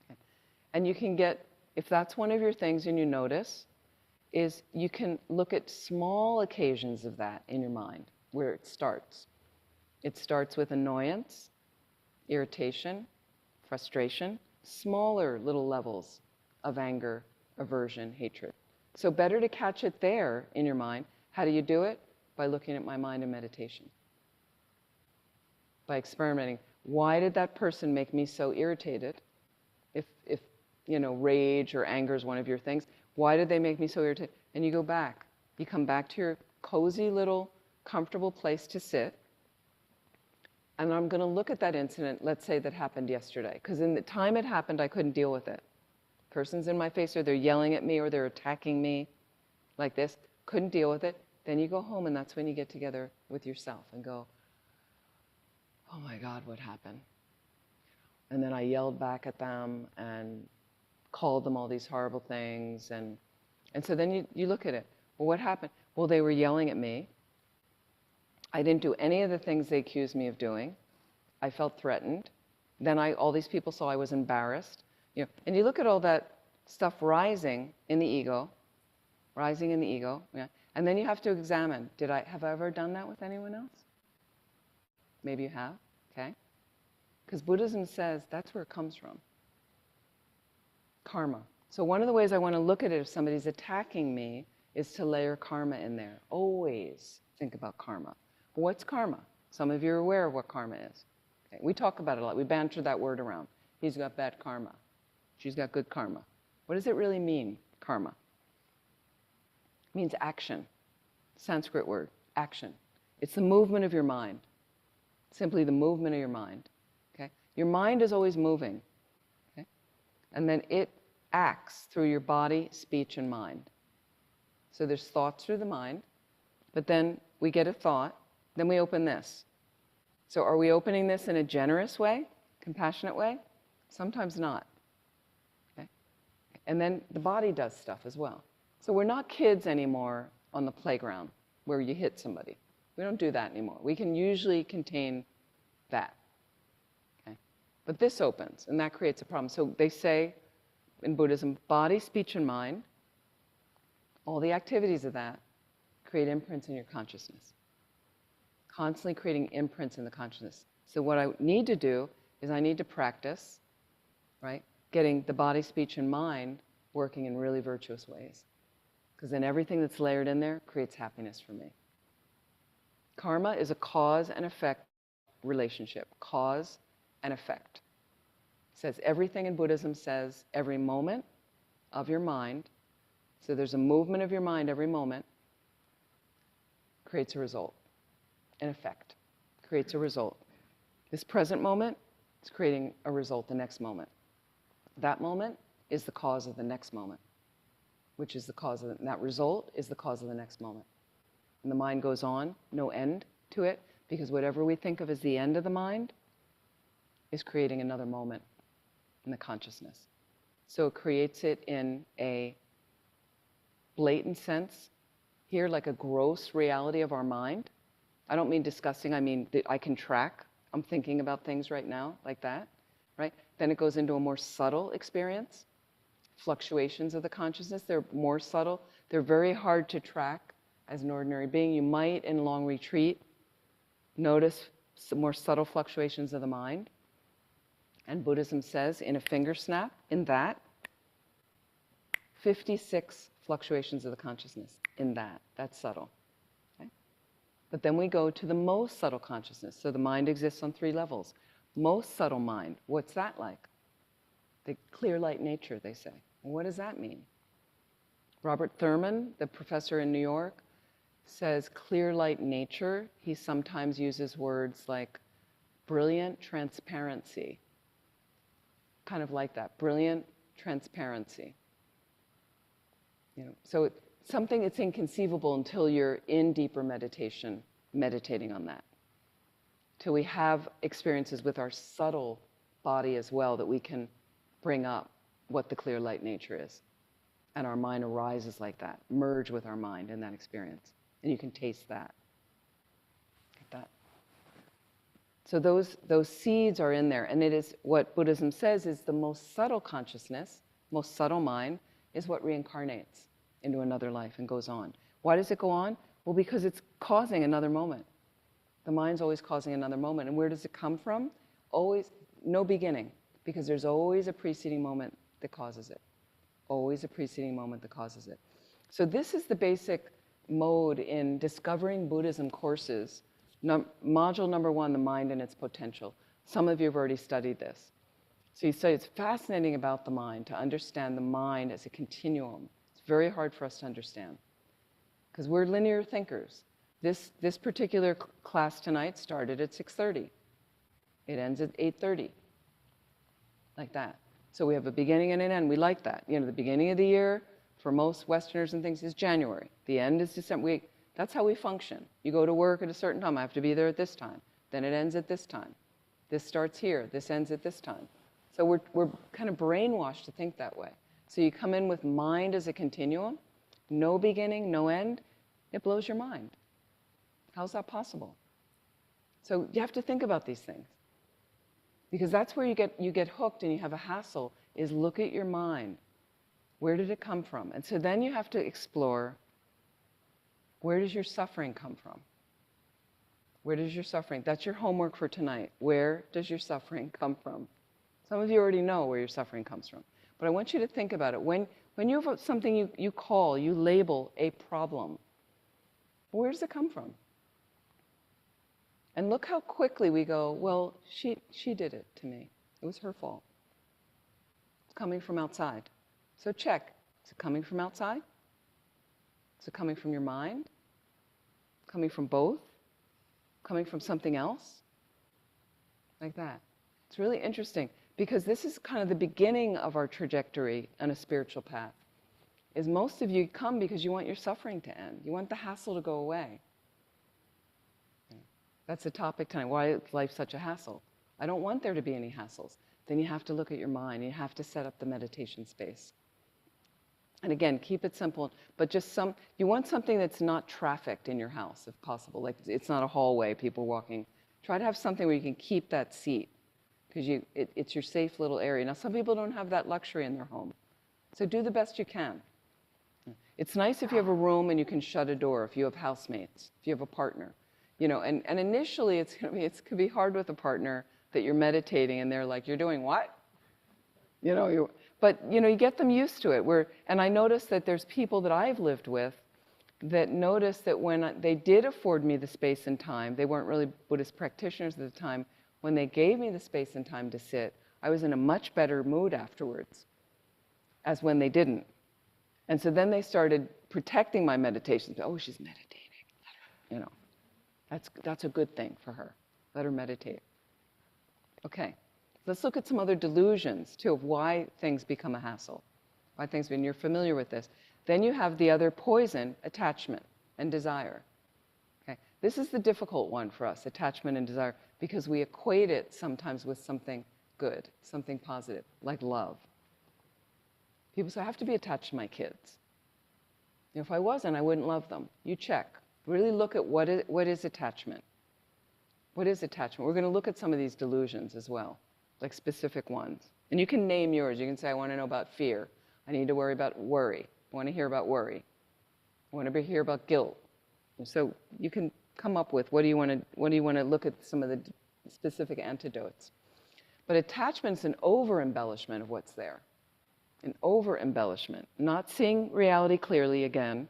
Okay? And you can get, if that's one of your things and you notice, is you can look at small occasions of that in your mind, where it starts. It starts with annoyance, irritation, frustration, smaller little levels of anger, aversion, hatred. So better to catch it there in your mind. How do you do it? By looking at my mind in meditation. By experimenting. Why did that person make me so irritated? If you know, rage or anger is one of your things, why did they make me so irritated? And you go back. You come back to your cozy little comfortable place to sit. And I'm going to look at that incident, let's say that happened yesterday. Because in the time it happened, I couldn't deal with it. Person's in my face, or they're yelling at me, or they're attacking me like this. Couldn't deal with it. Then you go home, and that's when you get together with yourself and go, oh my God, what happened? And then I yelled back at them and called them all these horrible things. And so then you look at it. Well, what happened? Well, they were yelling at me. I didn't do any of the things they accused me of doing. I felt threatened. Then all these people saw I was embarrassed. You know, and you look at all that stuff rising in the ego, yeah, and then you have to examine, have I ever done that with anyone else? Maybe you have, okay? Because Buddhism says that's where it comes from. Karma. So one of the ways I want to look at it if somebody's attacking me is to layer karma in there. Always think about karma. What's karma? Some of you are aware of what karma is. Okay? We talk about it a lot. We banter that word around. He's got bad karma. She's got good karma. What does it really mean, karma? It means action. Sanskrit word, action. It's the movement of your mind. Simply the movement of your mind. Okay? Your mind is always moving. Okay? And then it acts through your body, speech, and mind. So there's thoughts through the mind, but then we get a thought, then we open this. So are we opening this in a generous way, compassionate way? Sometimes not. Okay? And then the body does stuff as well. So we're not kids anymore on the playground where you hit somebody. We don't do that anymore. We can usually contain that. Okay? But this opens, and that creates a problem. So they say in Buddhism, body, speech, and mind, all the activities of that create imprints in your consciousness. Constantly creating imprints in the consciousness. So what I need to do is I need to practice, right, getting the body, speech, and mind working in really virtuous ways. Because then everything that's layered in there creates happiness for me. Karma is a cause and effect relationship. Cause and effect. It says everything in Buddhism says every moment of your mind, so there's a movement of your mind every moment, creates a result. An effect creates a result. This present moment is creating a result the next moment. That moment is the cause of the next moment, which is the cause of that result is the cause of the next moment. And the mind goes on, no end to it, because whatever we think of as the end of the mind is creating another moment in the consciousness. So it creates it in a blatant sense, here like a gross reality of our mind. I don't mean disgusting, I mean I can track. I'm thinking about things right now, like that, right? Then it goes into a more subtle experience. Fluctuations of the consciousness, they're more subtle. They're very hard to track as an ordinary being. You might, in long retreat, notice some more subtle fluctuations of the mind. And Buddhism says, in a finger snap, in that, 56 fluctuations of the consciousness in that. That's subtle. Okay? But then we go to the most subtle consciousness. So the mind exists on 3 levels. Most subtle mind, what's that like? The clear light nature, they say. Well, what does that mean? Robert Thurman, the professor in New York, says clear light nature. He sometimes uses words like brilliant transparency. Kind of like that, brilliant transparency. So something it's inconceivable until you're in deeper meditation, meditating on that. Till we have experiences with our subtle body as well that we can bring up what the clear light nature is. And our mind arises like that, merge with our mind in that experience. And you can taste that. Get that? So those seeds are in there. And it is what Buddhism says is the most subtle consciousness, most subtle mind, is what reincarnates into another life and goes on. Why does it go on? Well, because it's causing another moment. The mind's always causing another moment. And where does it come from? Always, no beginning, because there's always a preceding moment that causes it. Always a preceding moment that causes it. So this is the basic mode in discovering Buddhism courses. Module number 1, the mind and its potential. Some of you have already studied this. So you study, it's fascinating about the mind, to understand the mind as a continuum. It's very hard for us to understand, because we're linear thinkers. This particular class tonight started at 6:30. It ends at 8:30, like that. So we have a beginning and an end. We like that. The beginning of the year for most Westerners and things is January. The end is December. That's how we function. You go to work at a certain time. I have to be there at this time. Then it ends at this time. This starts here. This ends at this time. So we're kind of brainwashed to think that way. So you come in with mind as a continuum, no beginning, no end. It blows your mind. How's that possible? So you have to think about these things. Because that's where you get hooked and you have a hassle, is look at your mind. Where did it come from? And so then you have to explore, where does your suffering come from? Where does your suffering? That's your homework for tonight. Where does your suffering come from? Some of you already know where your suffering comes from. But I want you to think about it. When you have something you label a problem, where does it come from? And look how quickly we go, well, she did it to me. It was her fault. It's coming from outside. So check. Is it coming from outside? Is it coming from your mind? Coming from both? Coming from something else? Like that. It's really interesting, because this is kind of the beginning of our trajectory on a spiritual path. Is most of you come because you want your suffering to end. You want the hassle to go away. That's the topic tonight. Why is life such a hassle? I don't want there to be any hassles. Then you have to look at your mind. You have to set up the meditation space. And again, keep it simple, but just you want something that's not trafficked in your house, if possible. Like it's not a hallway, people walking. Try to have something where you can keep that seat, because it's your safe little area. Now, some people don't have that luxury in their home. So do the best you can. It's nice if you have a room and you can shut a door, if you have housemates, if you have a partner. And initially it could be hard with a partner that you're meditating and they're like, you're doing what? But you get them used to it. And I noticed that there's people that I've lived with that noticed that when they did afford me the space and time, they weren't really Buddhist practitioners at the time, when they gave me the space and time to sit, I was in a much better mood afterwards, as when they didn't. And so then they started protecting my meditations. Oh, she's meditating. That's a good thing for her. Let her meditate. Okay, let's look at some other delusions, too, of why things become a hassle. When you're familiar with this. Then you have the other poison, attachment and desire. Okay, this is the difficult one for us, attachment and desire, because we equate it sometimes with something good, something positive, like love. People say, I have to be attached to my kids. If I wasn't, I wouldn't love them. You check. Really look at what is attachment. What is attachment? We're going to look at some of these delusions as well, like specific ones. And you can name yours. You can say, I want to know about fear. I need to worry about worry. I want to hear about worry. I want to hear about guilt. And so you can come up with what do you want to look at some of the specific antidotes. But attachment's an over-embellishment of what's there. An over-embellishment. Not seeing reality clearly again.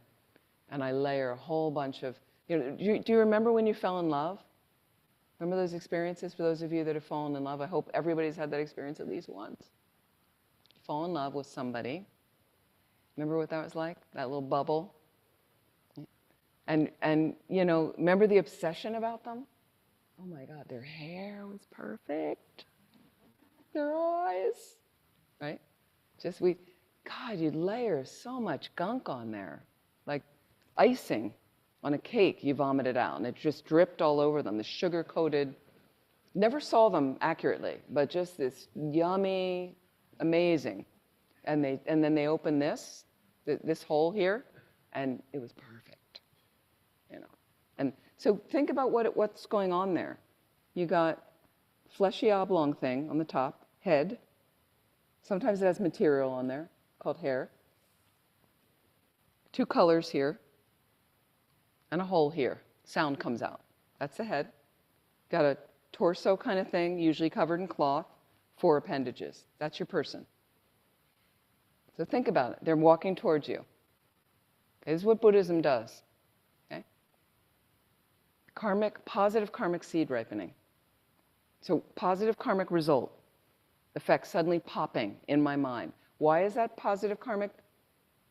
And I layer a whole bunch of, do you remember when you fell in love? Remember those experiences for those of you that have fallen in love? I hope everybody's had that experience at least once. You fall in love with somebody. Remember what that was like? That little bubble? And remember the obsession about them? Oh my God, their hair was perfect. Their eyes, right? God, you layer so much gunk on there, like icing on a cake you vomited out, and it just dripped all over them, the sugar-coated. Never saw them accurately, but just this yummy, amazing. And then they opened this hole here, and it was perfect, you know. And so think about what's going on there. You got fleshy oblong thing on the top, head. Sometimes it has material on there called hair. 2 colors here, and a hole here. Sound comes out. That's the head. Got a torso kind of thing, usually covered in cloth, 4 appendages. That's your person. So think about it. They're walking towards you. This is what Buddhism does. Okay? Positive karmic seed ripening. So positive karmic result, effect suddenly popping in my mind. Why is that positive karmic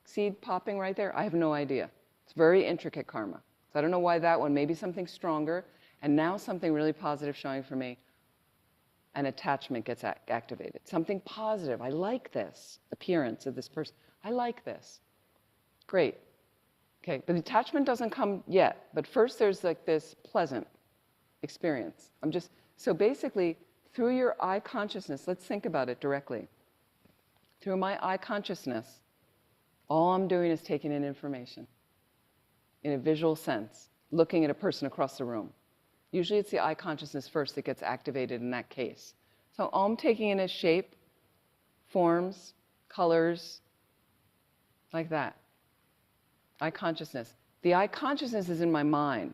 seed popping right there? I have no idea. It's very intricate karma. So I don't know why that one, maybe something stronger, and now something really positive showing for me. An attachment gets activated. Something positive. I like this appearance of this person. I like this. Great. Okay, but the attachment doesn't come yet. But first there's like this pleasant experience. So basically, through your eye consciousness, let's think about it directly. Through my eye consciousness, all I'm doing is taking in information in a visual sense, looking at a person across the room. Usually it's the eye consciousness first that gets activated in that case. So all I'm taking in is shape, forms, colors, like that. Eye consciousness. The eye consciousness is in my mind,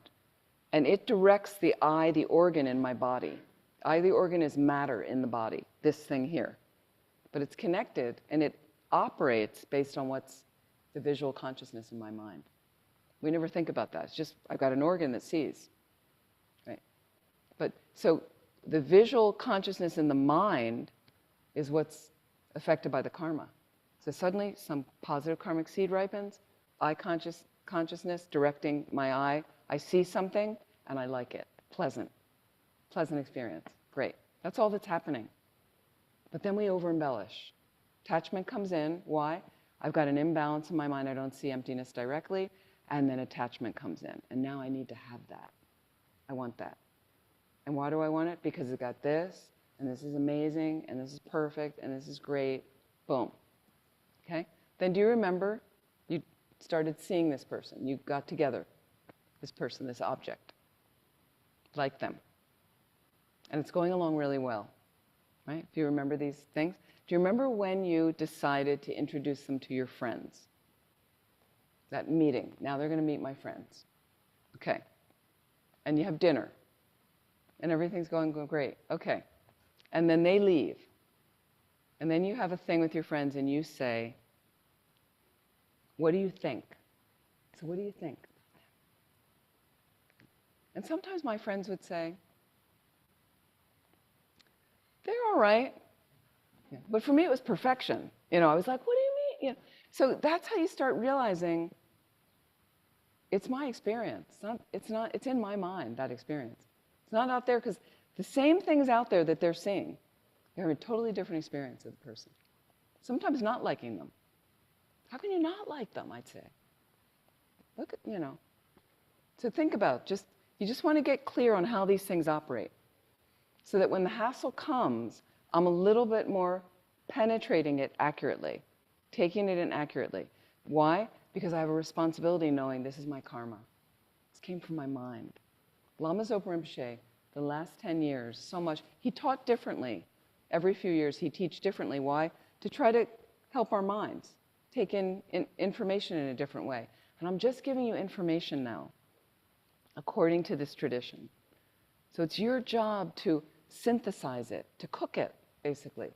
and it directs the eye, the organ in my body. Eye, the organ is matter in the body, this thing here. But it's connected, and it operates based on what's the visual consciousness in my mind. We never think about that. It's just, I've got an organ that sees. But so the visual consciousness in the mind is what's affected by the karma. So suddenly some positive karmic seed ripens, eye consciousness directing my eye. I see something and I like it. Pleasant experience. Great. That's all that's happening. But then we over-embellish. Attachment comes in. Why? I've got an imbalance in my mind. I don't see emptiness directly. And then attachment comes in. And now I need to have that. I want that. And why do I want it? Because it's got this, and this is amazing, and this is perfect, and this is great. Boom. Okay? Then do you remember you started seeing this person? You got together, this person, this object, like them. And it's going along really well, right? If you remember these things. Do you remember when you decided to introduce them to your friends? That meeting. Now they're going to meet my friends. Okay. And you have dinner. And everything's going great. Okay. And then they leave. And then you have a thing with your friends and you say, what do you think? So what do you think? And sometimes my friends would say, they're all right. Yeah. But for me it was perfection. I was like, what do you mean? So that's how you start realizing it's my experience. It's in my mind, that experience. It's not out there, because the same things out there that they're seeing, they're having a totally different experience of the person. Sometimes not liking them. How can you not like them, I'd say? Look at, So think about, you just want to get clear on how these things operate, so that when the hassle comes, I'm a little bit more penetrating it accurately, taking it in accurately. Why? Because I have a responsibility knowing this is my karma. This came from my mind. Lama Zopa Rinpoche, the last 10 years, so much. He taught differently. Every few years, he'd teach differently. Why? To try to help our minds take in information in a different way. And I'm just giving you information now, according to this tradition. So it's your job to synthesize it, to cook it, basically.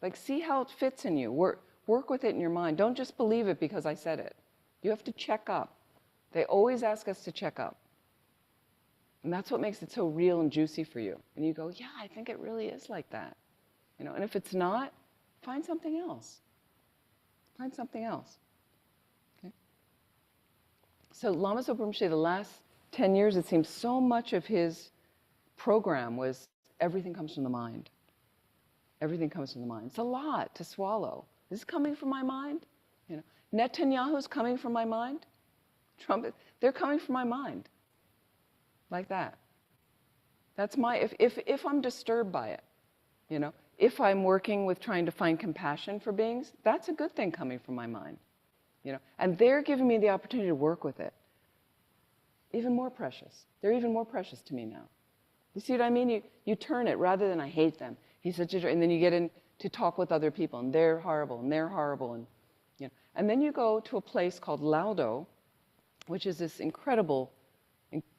Like, see how it fits in you. Work with it in your mind. Don't just believe it because I said it. You have to check up. They always ask us to check up. And that's what makes it so real and juicy for you. And you go, yeah, I think it really is like that. And if it's not, find something else. Find something else. Okay? So Lama Zopa Rinpoche, the last 10 years, it seems so much of his program was everything comes from the mind. Everything comes from the mind. It's a lot to swallow. This is coming from my mind. You know, Netanyahu's coming from my mind. Trump, they're coming from my mind. Like that. That's my, if I'm disturbed by it, you know, if I'm working with trying to find compassion for beings, that's a good thing coming from my mind, you know, and they're giving me the opportunity to work with it. Even more precious. They're even more precious to me now. You see what I mean? You turn it rather than I hate them. He's such a, and then you get in to talk with other people and they're horrible and they're horrible and, you know, and then you go to a place called Laudo, which is this incredible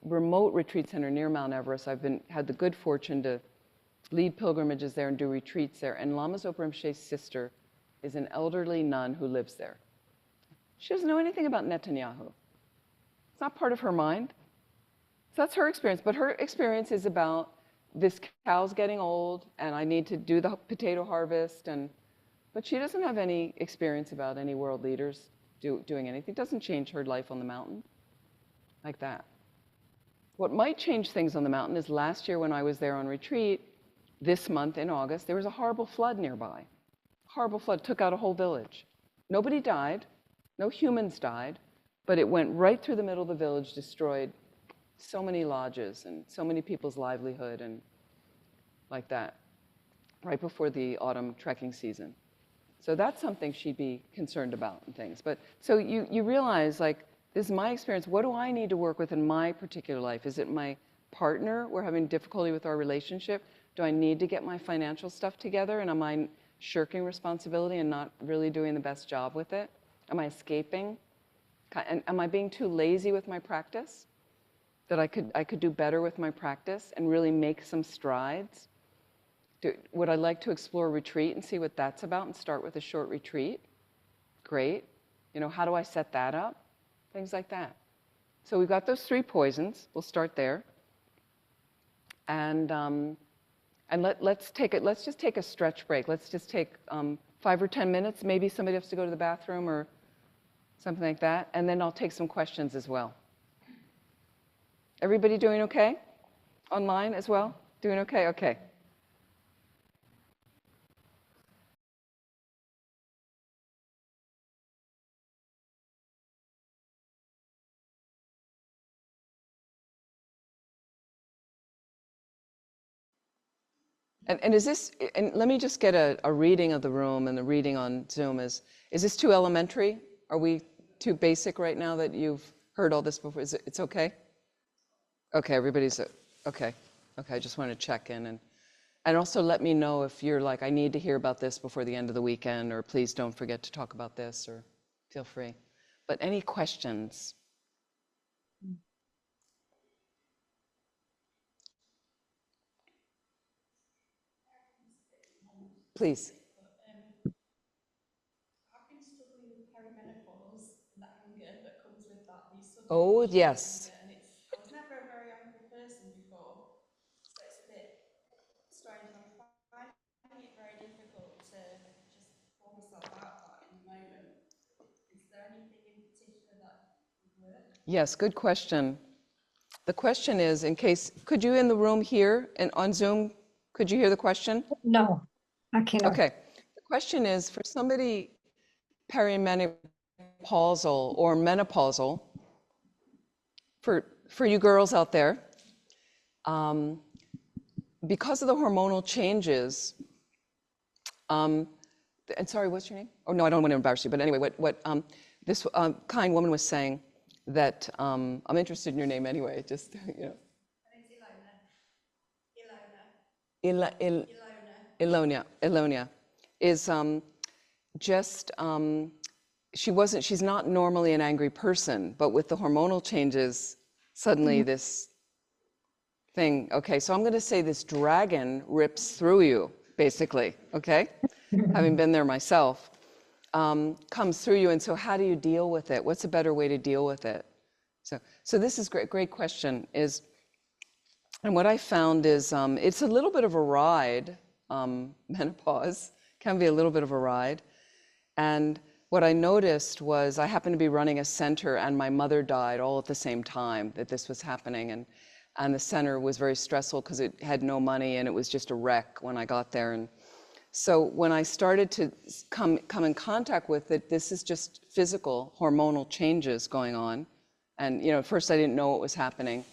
remote retreat center near Mount Everest. I've had the good fortune to lead pilgrimages there and do retreats there. And Lama Zopa Rinpoche's sister is an elderly nun who lives there. She doesn't know anything about Netanyahu. It's not part of her mind. So that's her experience. But her experience is about this cow's getting old and I need to do the potato harvest. But she doesn't have any experience about any world leaders doing anything. It doesn't change her life on the mountain like that. What might change things on the mountain is last year when I was there on retreat, this month in August, there was a horrible flood nearby. Horrible flood, took out a whole village. Nobody died, no humans died, but it went right through the middle of the village, destroyed so many lodges and so many people's livelihood and like that, right before the autumn trekking season. So that's something she'd be concerned about and things. But so you realize, like, this is my experience. What do I need to work with in my particular life? Is it my partner? We're having difficulty with our relationship. Do I need to get my financial stuff together? And am I shirking responsibility and not really doing the best job with it? Am I escaping? And am I being too lazy with my practice? That I could do better with my practice and really make some strides? Would I like to explore retreat and see what that's about and start with a short retreat? Great. You know, how do I set that up? Things like that. So we've got those 3 poisons. We'll start there. And let's just take a stretch break. Let's just take 5 or 10 minutes. Maybe somebody has to go to the bathroom or something like that. And then I'll take some questions as well. Everybody doing okay? Online as well? Doing okay? Okay. And is this, and let me just get a reading of the room and the reading on Zoom. Is this too elementary? Are we too basic right now that you've heard all this before? It's okay? Okay, everybody's, okay. Okay, I just want to check in. And also let me know if you're like, I need to hear about this before the end of the weekend, or please don't forget to talk about this, or feel free. But any questions? Please. I've been struggling with perimenopause and the anger that comes with that. These sudden Oh, flashes of yes. anger, and I was never a very angry person before, so it's a bit strange. I'm finding it very difficult to just pull myself out of that in the moment. Is there anything in particular that would work? Yes, good question. The question is, in case, could you in the room here and on Zoom, could you hear the question? No, I cannot. Okay. The question is, for somebody perimenopausal or menopausal, for you girls out there, because of the hormonal changes, and sorry, what's your name? Oh, no, I don't want to embarrass you, but anyway, what this kind woman was saying that, I'm interested in your name anyway, just, you know. My name's Ilona. Ilonia is just, she's not normally an angry person, but with the hormonal changes, suddenly this thing, okay, so I'm going to say this dragon rips through you, basically, okay? Having been there myself, comes through you, and so how do you deal with it? What's a better way to deal with it? So this is great question, and what I found is it's a little bit of a ride, menopause can be a little bit of a ride. And what I noticed was I happened to be running a center and my mother died all at the same time that this was happening. And the center was very stressful because it had no money and it was just a wreck when I got there. And So when I started to come in contact with it, this is just physical hormonal changes going on. And at first I didn't know what was happening.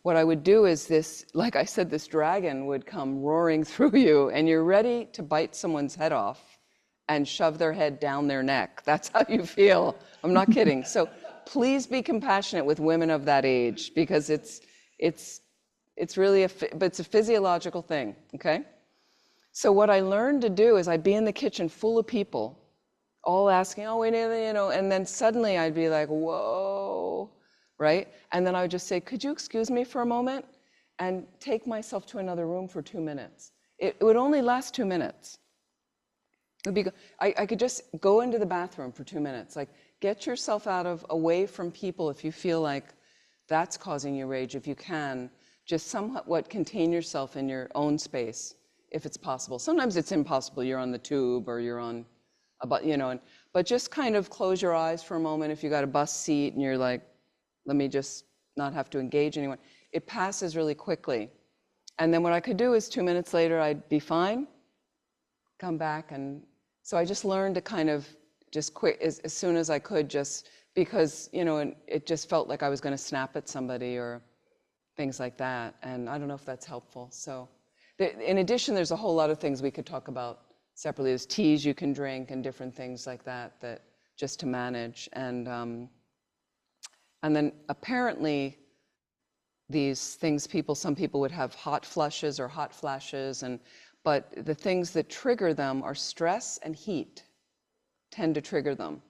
What I would do is this, like I said, this dragon would come roaring through you, and you're ready to bite someone's head off and shove their head down their neck. That's how you feel. I'm not kidding. So please be compassionate with women of that age, because it's really but it's a physiological thing. Okay. So what I learned to do is I'd be in the kitchen full of people, all asking, oh, we need, and then suddenly I'd be like, whoa, right? And then I would just say, could you excuse me for a moment? And take myself to another room for 2 minutes. It would only last 2 minutes. I could just go into the bathroom for 2 minutes. Like, get yourself away from people if you feel like that's causing you rage. If you can, just somewhat contain yourself in your own space, if it's possible. Sometimes it's impossible. You're on the tube or you're on but just kind of close your eyes for a moment. If you got a bus seat and you're like, let me just not have to engage anyone. It passes really quickly. And then what I could do is 2 minutes later, I'd be fine, come back. And so I just learned to kind of just quit as soon as I could, just because, and it just felt like I was going to snap at somebody or things like that. And I don't know if that's helpful. So in addition, there's a whole lot of things we could talk about separately. There's teas you can drink and different things like that just to manage. And then apparently these things, some people would have hot flushes or hot flashes, but the things that trigger them are stress and heat tend to trigger them.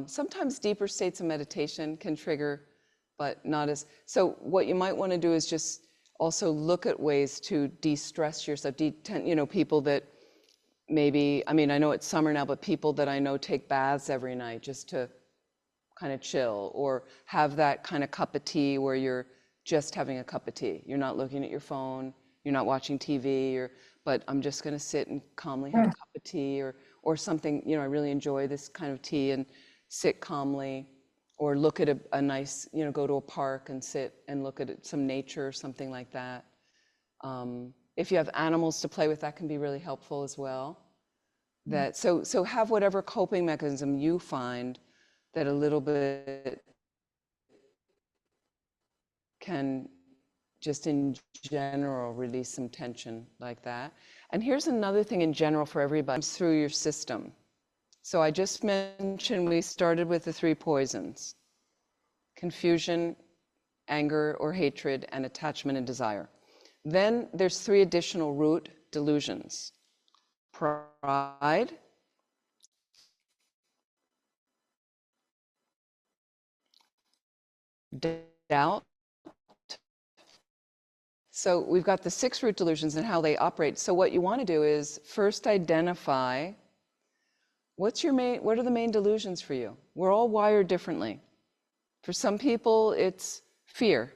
Sometimes deeper states of meditation can trigger, but not as. So what you might want to do is just also look at ways to de-stress yourself. People that maybe, I know it's summer now, but people that I know take baths every night just to kind of chill, or have that kind of cup of tea where you're just having a cup of tea. You're not looking at your phone, you're not watching TV, but I'm just going to sit and calmly have a cup of tea, or something, I really enjoy this kind of tea, and sit calmly, or look at a nice, go to a park and sit and look at some nature or something like that. If you have animals to play with, that can be really helpful as well. So have whatever coping mechanism you find that a little bit can just in general release some tension like that. And here's another thing in general for everybody, through your system. So I just mentioned we started with the 3 poisons: confusion, anger or hatred, and attachment and desire. Then there's 3 additional root delusions: pride, doubt. So we've got the 6 root delusions and how they operate. So what you want to do is first identify what are the main delusions for you. We're all wired differently. For some people, it's fear.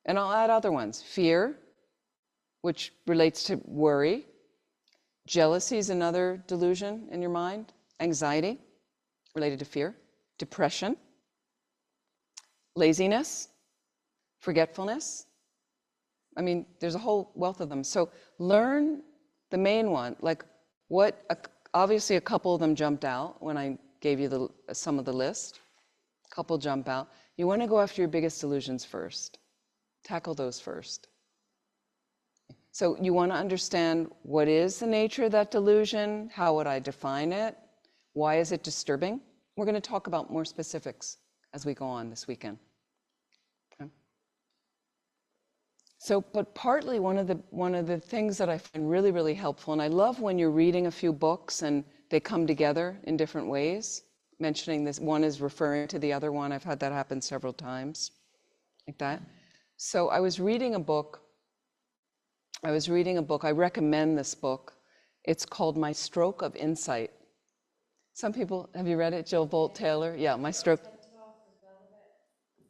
And I'll add other ones. Fear, which relates to worry. Jealousy is another delusion in your mind. Anxiety, related to fear. Depression. Laziness. Forgetfulness. There's a whole wealth of them. So learn the main one. Like obviously a couple of them jumped out when I gave you some of the list. A couple jump out. You want to go after your biggest delusions first. Tackle those first. So you want to understand, what is the nature of that delusion? How would I define it? Why is it disturbing? We're going to talk about more specifics as we go on this weekend. So, but partly one of the things that I find really, really helpful, and I love when you're reading a few books and they come together in different ways, mentioning this, one is referring to the other one. I've had that happen several times, like that. So I was reading a book. I recommend this book. It's called My Stroke of Insight. Some people, have you read it? Jill Bolt Taylor? Yeah, My Stroke. She's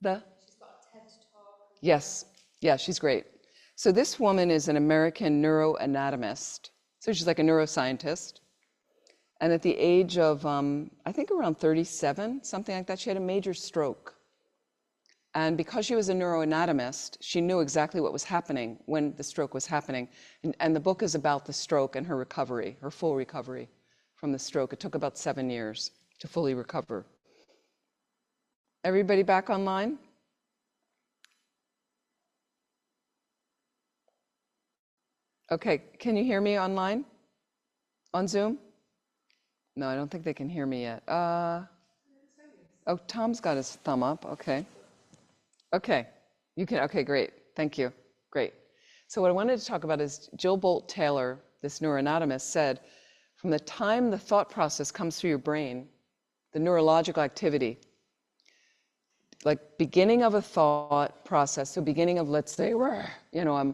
got a TED talk. Yes. Yeah, she's great. So this woman is an American neuroanatomist. So she's like a neuroscientist. And at the age of, I think around 37, something like that, she had a major stroke. And because she was a neuroanatomist, she knew exactly what was happening when the stroke was happening. And the book is about the stroke and her recovery, her full recovery from the stroke. It took about 7 years to fully recover. Everybody back online? Okay, can you hear me online? On Zoom? No, I don't think they can hear me yet. Oh, Tom's got his thumb up, okay. Okay, you can, okay, great, thank you, great. So what I wanted to talk about is Jill Bolt Taylor, this neuroanatomist, said, from the time the thought process comes through your brain, the neurological activity, like beginning of a thought process, so beginning of, let's say, you know,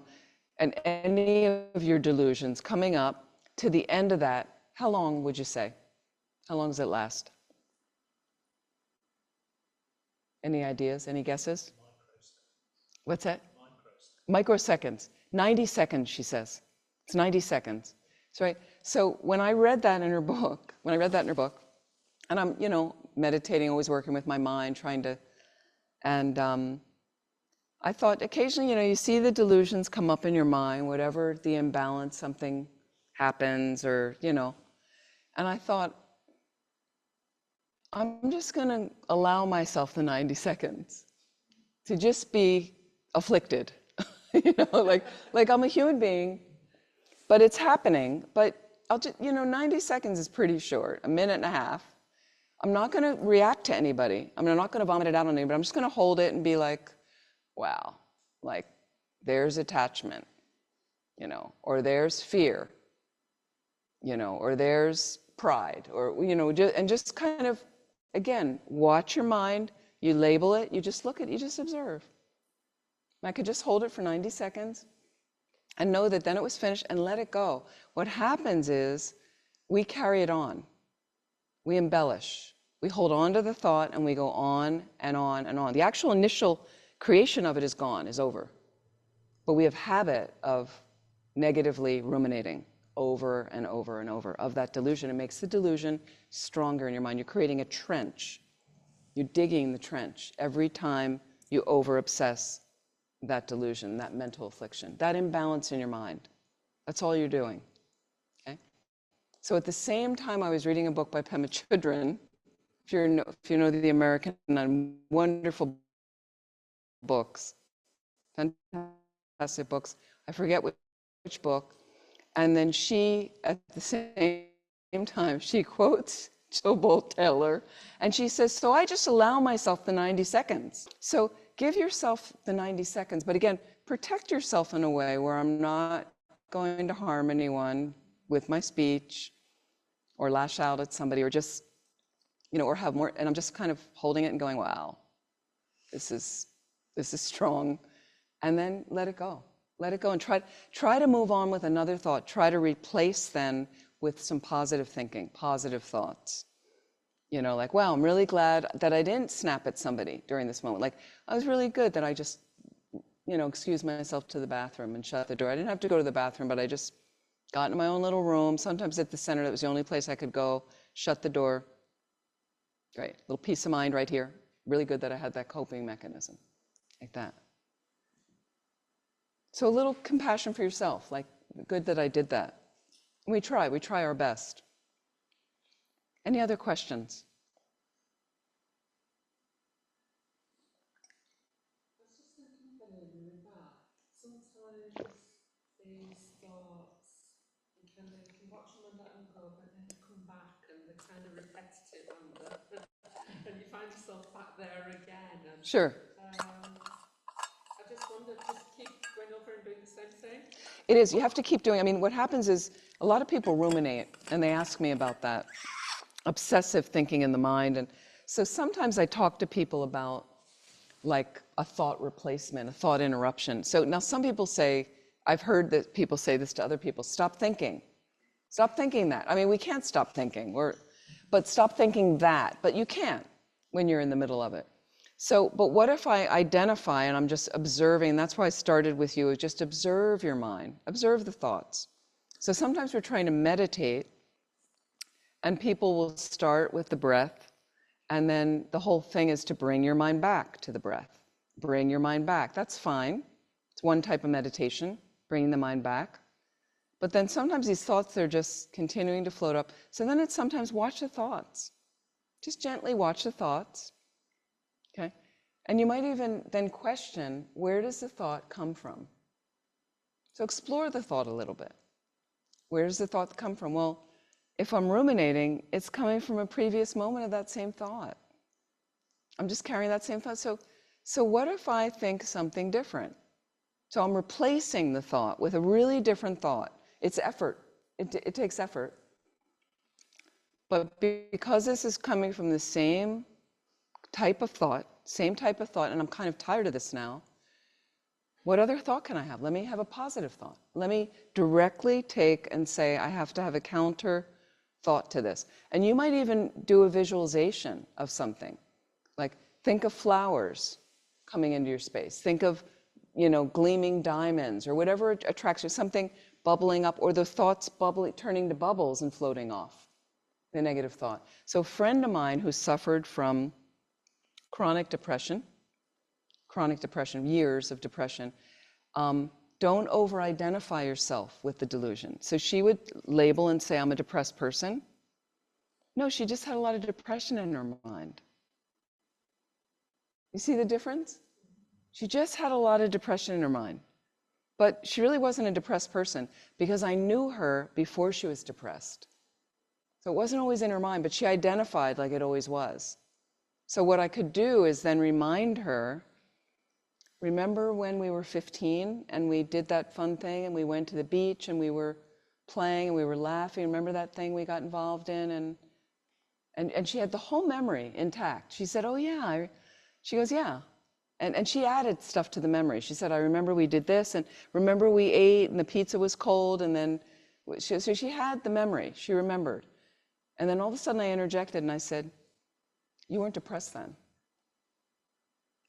and any of your delusions coming up to the end of that, how long would you say? How long does it last? Any ideas, any guesses? What's that? Microseconds. 90 seconds, she says. It's 90 seconds. So, right? So when I read that in her book, and I'm, you know, meditating, always working with my mind, trying to, and I thought occasionally, you know, you see the delusions come up in your mind, whatever the imbalance, something happens, or, you know, and I thought, I'm just going to allow myself the 90 seconds to just be afflicted. You know, like I'm a human being, but it's happening. But I'll just, you know, 90 seconds is pretty short, a minute and a half. I'm not going to react to anybody. I'm not going to vomit it out on anybody. I'm just going to hold it and be like, wow, like there's attachment, you know, or there's fear, you know, or there's pride, or, you know, and just kind of, again, watch your mind, you label it, you just look at it, you just observe. I could just hold it for 90 seconds and know that then it was finished and let it go. What happens is we carry it on. We embellish. We hold on to the thought and we go on and on and on. The actual initial creation of it is gone, is over. But we have habit of negatively ruminating over and over and over of that delusion. It makes the delusion stronger in your mind. You're creating a trench. You're digging the trench every time you over-obsess that delusion, that mental affliction, that imbalance in your mind. That's all you're doing, okay? So at the same time, I was reading a book by Pema Chodron. If you know the American, wonderful books, fantastic books. I forget which book. And then she, at the same time, she quotes Jill Bolt Taylor, and she says, so I just allow myself the 90 seconds. So give yourself the 90 seconds, but again, protect yourself in a way where I'm not going to harm anyone with my speech or lash out at somebody or just, you know, or have more, and I'm just kind of holding it and going, wow, this is strong. And then let it go. Let it go and try to move on with another thought. Try to replace then with some positive thinking, positive thoughts. You know, like, wow, I'm really glad that I didn't snap at somebody during this moment. Like, I was really good that I just, you know, excused myself to the bathroom and shut the door. I didn't have to go to the bathroom, but I just got into my own little room, sometimes at the center. That was the only place I could go, shut the door. Great, little peace of mind right here. Really good that I had that coping mechanism, like that. So a little compassion for yourself, like, good that I did that. We try our best. Any other questions? I was just thinking, Belinda, with that, sometimes these thoughts, you can watch them and let them go, but then they come back and they're kind of repetitive, aren't they? And you find yourself back there again. And, Sure. I just wondered, just keep going over and doing the same thing? It is, you have to keep doing, I mean, what happens is a lot of people ruminate, and they ask me about that obsessive thinking in the mind. And so sometimes I talk to people about like a thought replacement, a thought interruption. So now some people say, I've heard that people say this to other people, stop thinking. Stop thinking that. I mean, we can't stop thinking, but stop thinking that. But you can't when you're in the middle of it. So, but what if I identify and I'm just observing, that's why I started with you, is just observe your mind, observe the thoughts. So sometimes we're trying to meditate and people will start with the breath, and then the whole thing is to bring your mind back to the breath. bring your mind back. That's fine. It's one type of meditation, bringing the mind back. But then sometimes these thoughts are just continuing to float up. So then it's sometimes watch the thoughts. Just gently watch the thoughts, okay? And you might even then question, where does the thought come from? So explore the thought a little bit. Where does the thought come from? Well, if I'm ruminating, it's coming from a previous moment of that same thought. I'm just carrying that same thought. So what if I think something different? So I'm replacing the thought with a really different thought. It's effort. It takes effort. But because this is coming from the same type of thought, and I'm kind of tired of this now, what other thought can I have? Let me have a positive thought. Let me directly take and say, I have to have a counter thought to this. And you might even do a visualization of something. Like, think of flowers coming into your space. Think of, gleaming diamonds or whatever attracts you, something bubbling up, or the thoughts turning to bubbles and floating off, the negative thought. So a friend of mine who suffered from chronic depression, years of depression, don't over-identify yourself with the delusion. So she would label and say, I'm a depressed person. No, she just had a lot of depression in her mind. You see the difference? She just had a lot of depression in her mind. But she really wasn't a depressed person because I knew her before she was depressed. So it wasn't always in her mind, but she identified like it always was. So what I could do is then remind her, remember when we were 15 and we did that fun thing and we went to the beach and we were playing and we were laughing? Remember that thing we got involved in? And she had the whole memory intact. She said, oh yeah. She goes, yeah. And she added stuff to the memory. She said, I remember we did this, and remember we ate and the pizza was cold, and then, so she had the memory, she remembered. And then all of a sudden I interjected and I said, you weren't depressed then.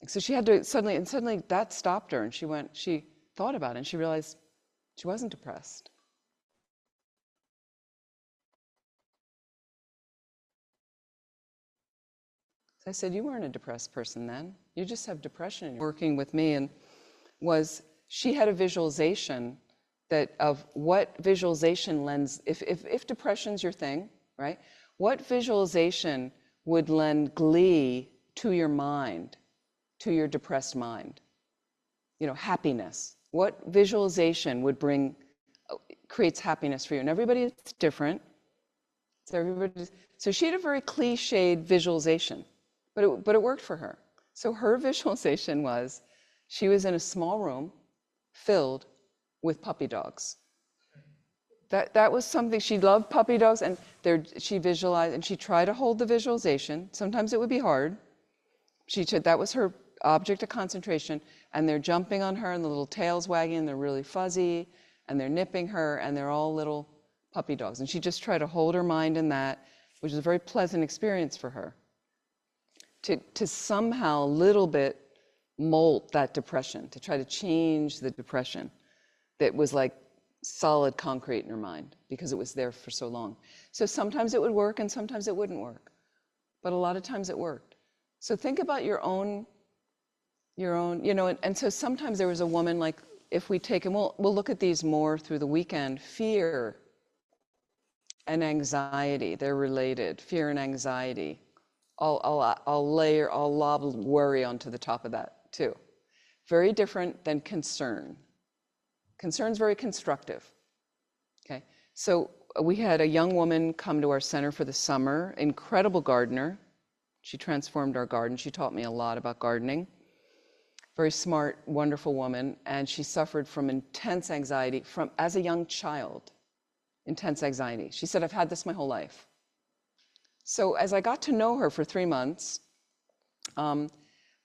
So she had to suddenly that stopped her, and she thought about it and she realized she wasn't depressed. So I said, you weren't a depressed person then. You just have depression. Working with me, and she had a visualization of what visualization lends, if depression's your thing, right? What visualization would lend glee to your mind, to your depressed mind? Happiness. What visualization would creates happiness for you? And everybody is different. So she had a very cliched visualization, but it worked for her. So her visualization was, she was in a small room filled with puppy dogs. That was something, she loved puppy dogs, and she visualized, and she tried to hold the visualization. Sometimes it would be hard. That was her object of concentration, and they're jumping on her, and the little tail's wagging, and they're really fuzzy, and they're nipping her, and they're all little puppy dogs. And she just tried to hold her mind in that, which was a very pleasant experience for her. To somehow a little bit molt that depression, to try to change the depression that was like solid concrete in her mind because it was there for so long. So sometimes it would work and sometimes it wouldn't work, but a lot of times it worked. So think about your own, and so sometimes there was a woman, like, if we take, and we'll look at these more through the weekend, fear and anxiety, they're related, fear and anxiety. I'll lob worry onto the top of that too. Very different than concern. Concern's very constructive, okay? So we had a young woman come to our center for the summer, incredible gardener. She transformed our garden. She taught me a lot about gardening. Very smart, wonderful woman, and she suffered from intense anxiety as a young child, intense anxiety. She said, I've had this my whole life. So as I got to know her for 3 months,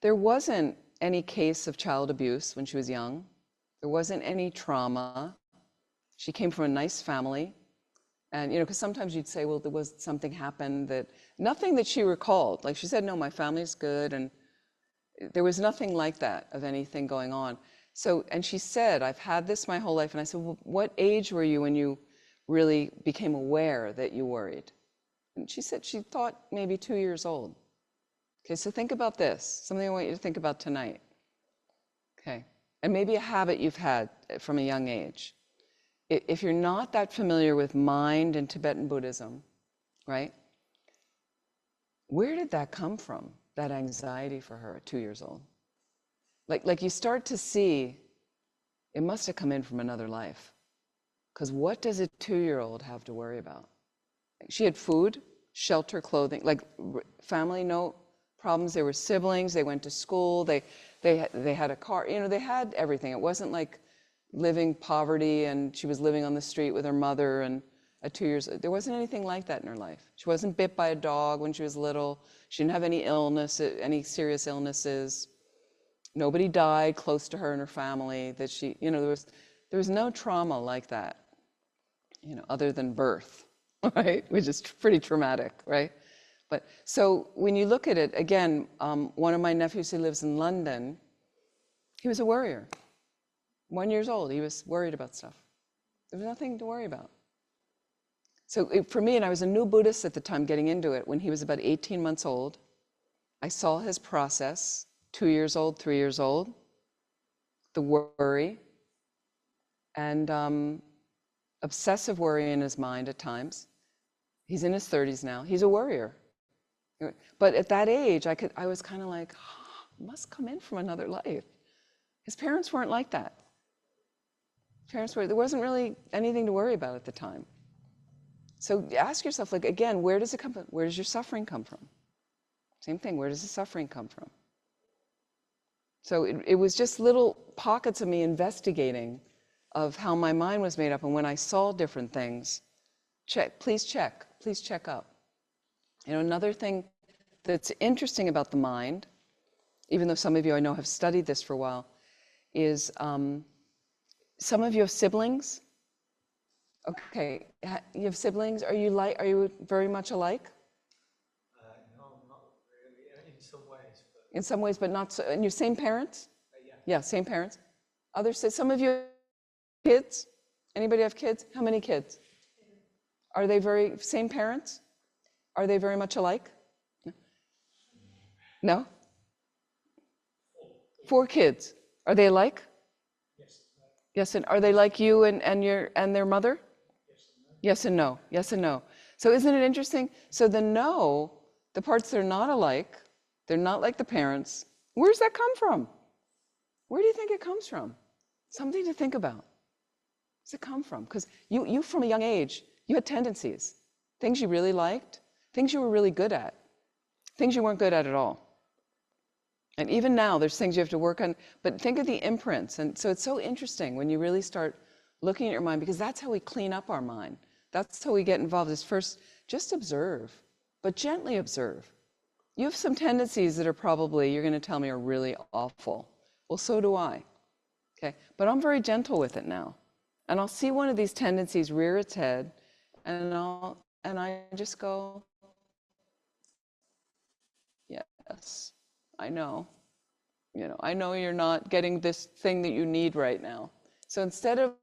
there wasn't any case of child abuse when she was young. There wasn't any trauma. She came from a nice family. And, because sometimes you'd say, well, there was something happened nothing that she recalled. Like she said, no, my family's good. And there was nothing like that of anything going on. So, and she said, I've had this my whole life. And I said, well, what age were you when you really became aware that you worried? And she said she thought maybe 2 years old. Okay, so think about this, something I want you to think about tonight. Okay. And maybe a habit you've had from a young age. If you're not that familiar with mind and Tibetan Buddhism, right? Where did that come from, that anxiety for her at 2 years old? Like you start to see, it must have come in from another life. Because what does a 2-year-old have to worry about? She had food, shelter, clothing, like family, no problems. They were siblings, they went to school, they had a car, they had everything. It wasn't like living poverty and she was living on the street with her mother and at 2 years, there wasn't anything like that in her life. She wasn't bit by a dog when she was little. She didn't have any illness, any serious illnesses. Nobody died close to her and her family that she, there was no trauma like that, other than birth, right? Which is pretty traumatic, right? But so when you look at it, again, one of my nephews who lives in London, he was a worrier. 1 year old, he was worried about stuff. There was nothing to worry about. So for me, and I was a new Buddhist at the time getting into it, when he was about 18 months old, I saw his process, 2 years old, 3 years old, the worry, and obsessive worry in his mind at times. He's in his 30s now. He's a worrier. But at that age, I was kind of like, oh, it must come in from another life. His parents weren't like that. There wasn't really anything to worry about at the time. So ask yourself, like, again, where does it come from? Where does your suffering come from? Same thing, where does the suffering come from? So it was just little pockets of me investigating of how my mind was made up. And when I saw different things, please check up. Another thing that's interesting about the mind, even though some of you I know have studied this for a while, is some of you have siblings. Okay, you have siblings. Are you very much alike? No, not really. In some ways, but In some ways, but not so. And your same parents? yeah. Yeah, same parents. Some of you have kids. Anybody have kids? How many kids? Are they same parents? Are they very much alike? No? 4 kids. Are they alike? Yes. Yes, and are they like you and their mother? Yes and no. Yes and no. So isn't it interesting? So the parts that are not alike, they're not like the parents. Where does that come from? Where do you think it comes from? Something to think about. Where does it come from? Because you from a young age, you had tendencies, things you really liked, things you were really good at, things you weren't good at all. And even now, there's things you have to work on, but think of the imprints. And so it's so interesting when you really start looking at your mind, because that's how we clean up our mind. That's how we get involved, is first, just observe, but gently observe. You have some tendencies that are probably, you're going to tell me, are really awful. Well, so do I. Okay, but I'm very gentle with it now. And I'll see one of these tendencies rear its head, and I just go, yes, I know. I know you're not getting this thing that you need right now. So instead of,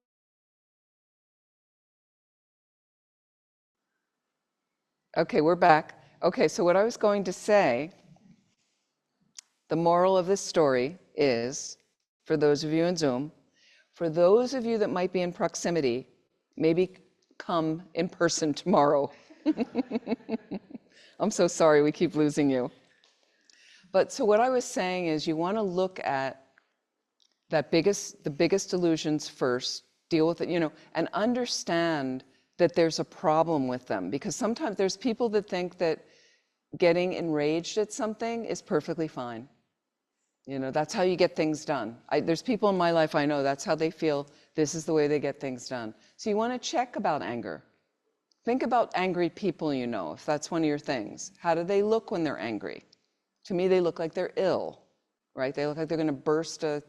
okay, we're back. Okay, so what I was going to say, the moral of this story is, for those of you in Zoom, for those of you that might be in proximity, maybe come in person tomorrow. I'm so sorry we keep losing you. But so what I was saying is, you want to look at the biggest delusions first, deal with it, and understand that there's a problem with them. Because sometimes there's people that think that getting enraged at something is perfectly fine. That's how you get things done. There's people in my life I know, that's how they feel, this is the way they get things done. So you want to check about anger. Think about angry people if that's one of your things. How do they look when they're angry? To me, they look like they're ill, right? They look like they're going to burst a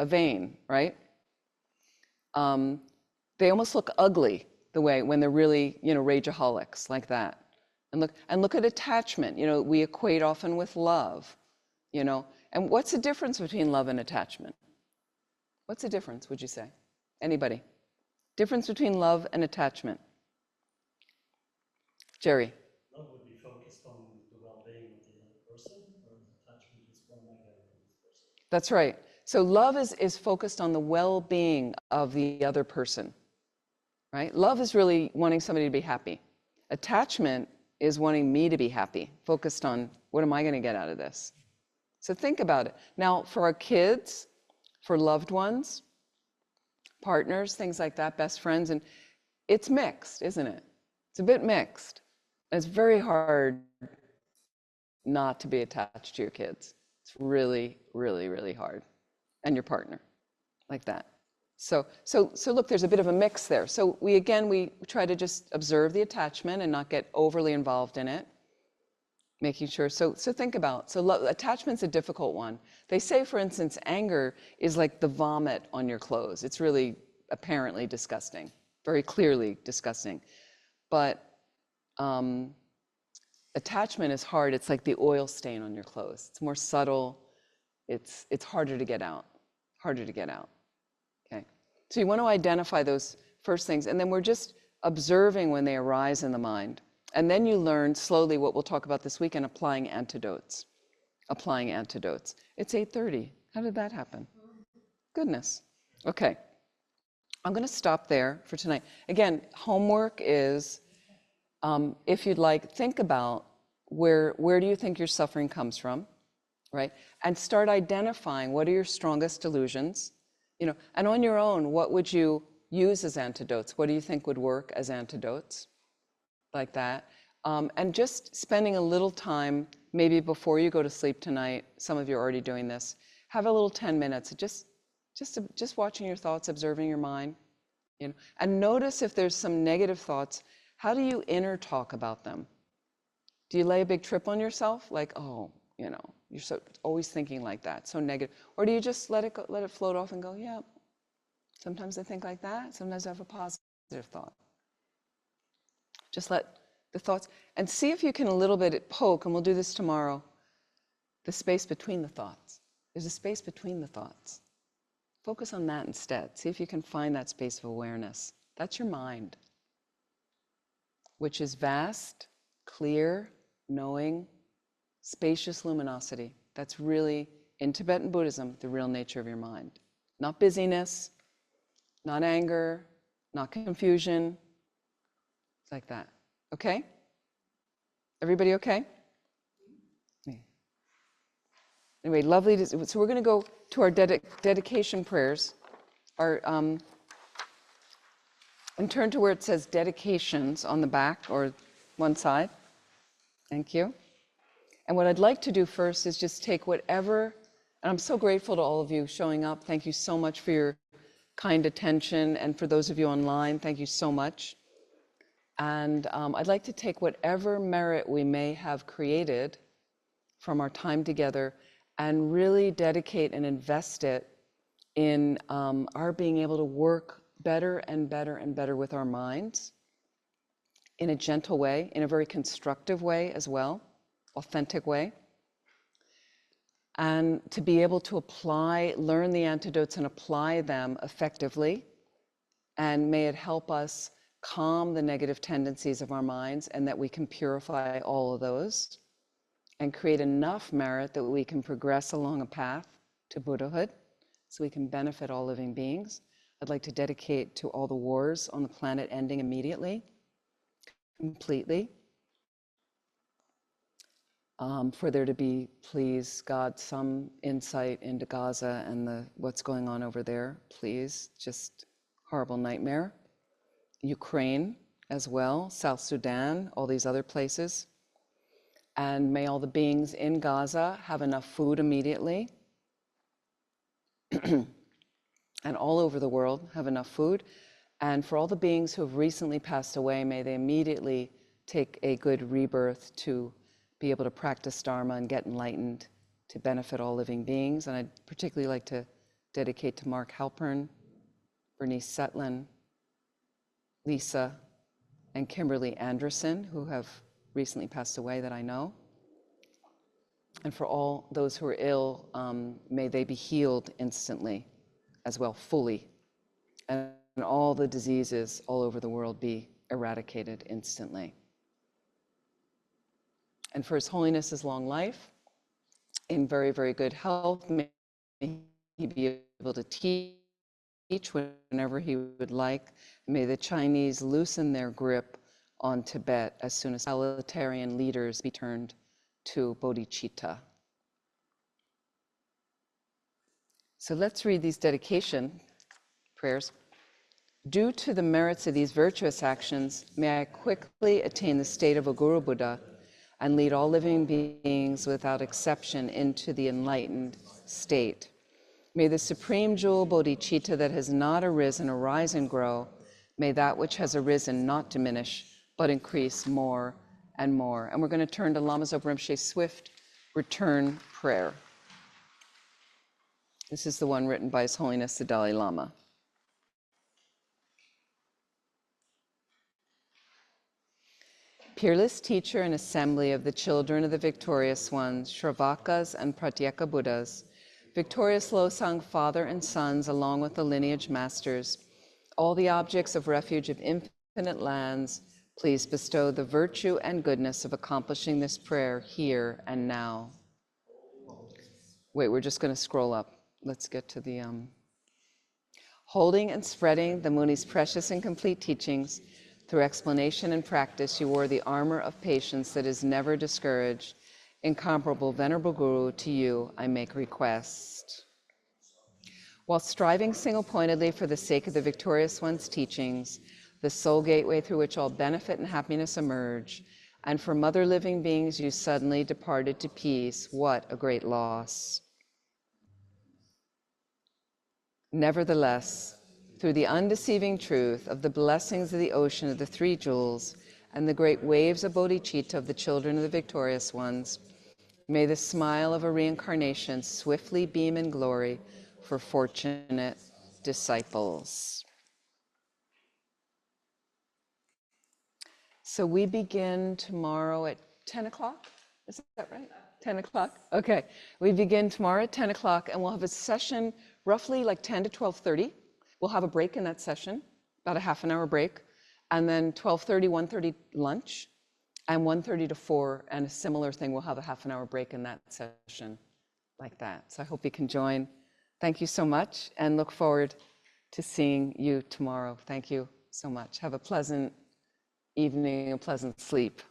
vein, right? They almost look ugly the way when they're really, rageaholics like that. And look at attachment. We equate often with love. And what's the difference between love and attachment? What's the difference, would you say? Anybody? Difference between love and attachment? Jerry? Love would be focused on the well-being of the other person, whereas attachment is what am I getting from this person. That's right. So love is focused on the well-being of the other person, right? Love is really wanting somebody to be happy. Attachment is wanting me to be happy, focused on what am I going to get out of this? So think about it. Now, for our kids, for loved ones, partners, things like that, best friends, and it's mixed, isn't it? It's a bit mixed. And it's very hard not to be attached to your kids. It's really, really, really hard. And your partner, like that. So look, there's a bit of a mix there. So we try to just observe the attachment and not get overly involved in it, making sure. So think about, attachment's a difficult one. They say, for instance, anger is like the vomit on your clothes. It's really apparently disgusting, very clearly disgusting. But attachment is hard. It's like the oil stain on your clothes. It's more subtle. It's harder to get out, okay? So you want to identify those first things, and then we're just observing when they arise in the mind. And then you learn slowly what we'll talk about this weekend, applying antidotes. It's 8:30. How did that happen? Goodness. Okay. I'm going to stop there for tonight. Again, homework is, if you'd like, think about where do you think your suffering comes from, right? And start identifying what are your strongest delusions, and on your own, what would you use as antidotes? What do you think would work as antidotes, like that? And just spending a little time, maybe before you go to sleep tonight, some of you are already doing this, have a little 10 minutes, just watching your thoughts, observing your mind, and notice if there's some negative thoughts, how do you inner talk about them? Do you lay a big trip on yourself? Like, oh, you're so always thinking like that, so negative. Or do you just let it go, let it float off and go, yeah, sometimes I think like that, sometimes I have a positive thought. Just let the thoughts, and see if you can a little bit poke, and we'll do this tomorrow, the space between the thoughts. There's a space between the thoughts. Focus on that instead. See if you can find that space of awareness. That's your mind, which is vast, clear, knowing, spacious luminosity. That's really, in Tibetan Buddhism, the real nature of your mind. Not busyness, not anger, not confusion. It's like that. Okay? Everybody okay? Anyway, lovely. So we're going to go to our dedication prayers. And turn to where it says dedications on the back or one side. Thank you. And what I'd like to do first is just take whatever, and I'm so grateful to all of you showing up. Thank you so much for your kind attention. And for those of you online, thank you so much. And I'd like to take whatever merit we may have created from our time together and really dedicate and invest it in our being able to work better and better and better with our minds in a gentle way, in a very constructive way as well, authentic way. And to be able to learn the antidotes and apply them effectively. And may it help us calm the negative tendencies of our minds, and that we can purify all of those and create enough merit that we can progress along a path to Buddhahood so we can benefit all living beings. I'd like to dedicate to all the wars on the planet ending immediately, completely. For there to be, please, God, some insight into Gaza and what's going on over there, please. Just horrible nightmare. Ukraine as well, South Sudan, all these other places. And may all the beings in Gaza have enough food immediately. And all over the world have enough food. And for all the beings who have recently passed away, may they immediately take a good rebirth to be able to practice Dharma and get enlightened to benefit all living beings. And I'd particularly like to dedicate to Mark Halpern, Bernice Setlin, Lisa, and Kimberly Anderson, who have recently passed away that I know. And for all those who are ill, may they be healed instantly as well, fully. And all the diseases all over the world be eradicated instantly. And for His Holiness's long life, in very, very good health, may he be able to teach whenever he would like. May the Chinese loosen their grip on Tibet as soon as totalitarian leaders be turned to bodhicitta. So let's read these dedication prayers. Due to the merits of these virtuous actions, may I quickly attain the state of a Guru Buddha and lead all living beings without exception into the enlightened state. May the supreme jewel bodhicitta that has not arisen arise and grow. May that which has arisen not diminish, but increase more and more. And we're going to turn to Lama Zopa Rinpoche's swift return prayer. This is the one written by His Holiness the Dalai Lama. Peerless teacher and assembly of the children of the victorious ones, Shravakas and Pratyeka Buddhas, victorious Losang father and sons, along with the lineage masters, all the objects of refuge of infinite lands, please bestow the virtue and goodness of accomplishing this prayer here and now. Wait, we're just going to scroll up. Let's get to the holding and spreading the Muni's precious and complete teachings through explanation and practice, you wore the armor of patience that is never discouraged. Incomparable Venerable Guru, to you I make request. While striving single-pointedly for the sake of the victorious one's teachings, the sole gateway through which all benefit and happiness emerge, and from other living beings you suddenly departed to peace, what a great loss. Nevertheless, through the undeceiving truth of the blessings of the ocean of the three jewels and the great waves of bodhicitta of the children of the victorious ones, may the smile of a reincarnation swiftly beam in glory for fortunate disciples. So we begin tomorrow at 10 o'clock? Is that right? 10 o'clock? Okay. We begin tomorrow at 10 o'clock, and we'll have a session roughly like 10 to 12:30. We'll have a break in that session, about a half an hour break, and then 12:30, 1:30 lunch, and 1:30 to 4, and a similar thing. We'll have a half an hour break in that session like that. So I hope you can join. Thank you so much, and look forward to seeing you tomorrow. Thank you so much. Have a pleasant evening, a pleasant sleep.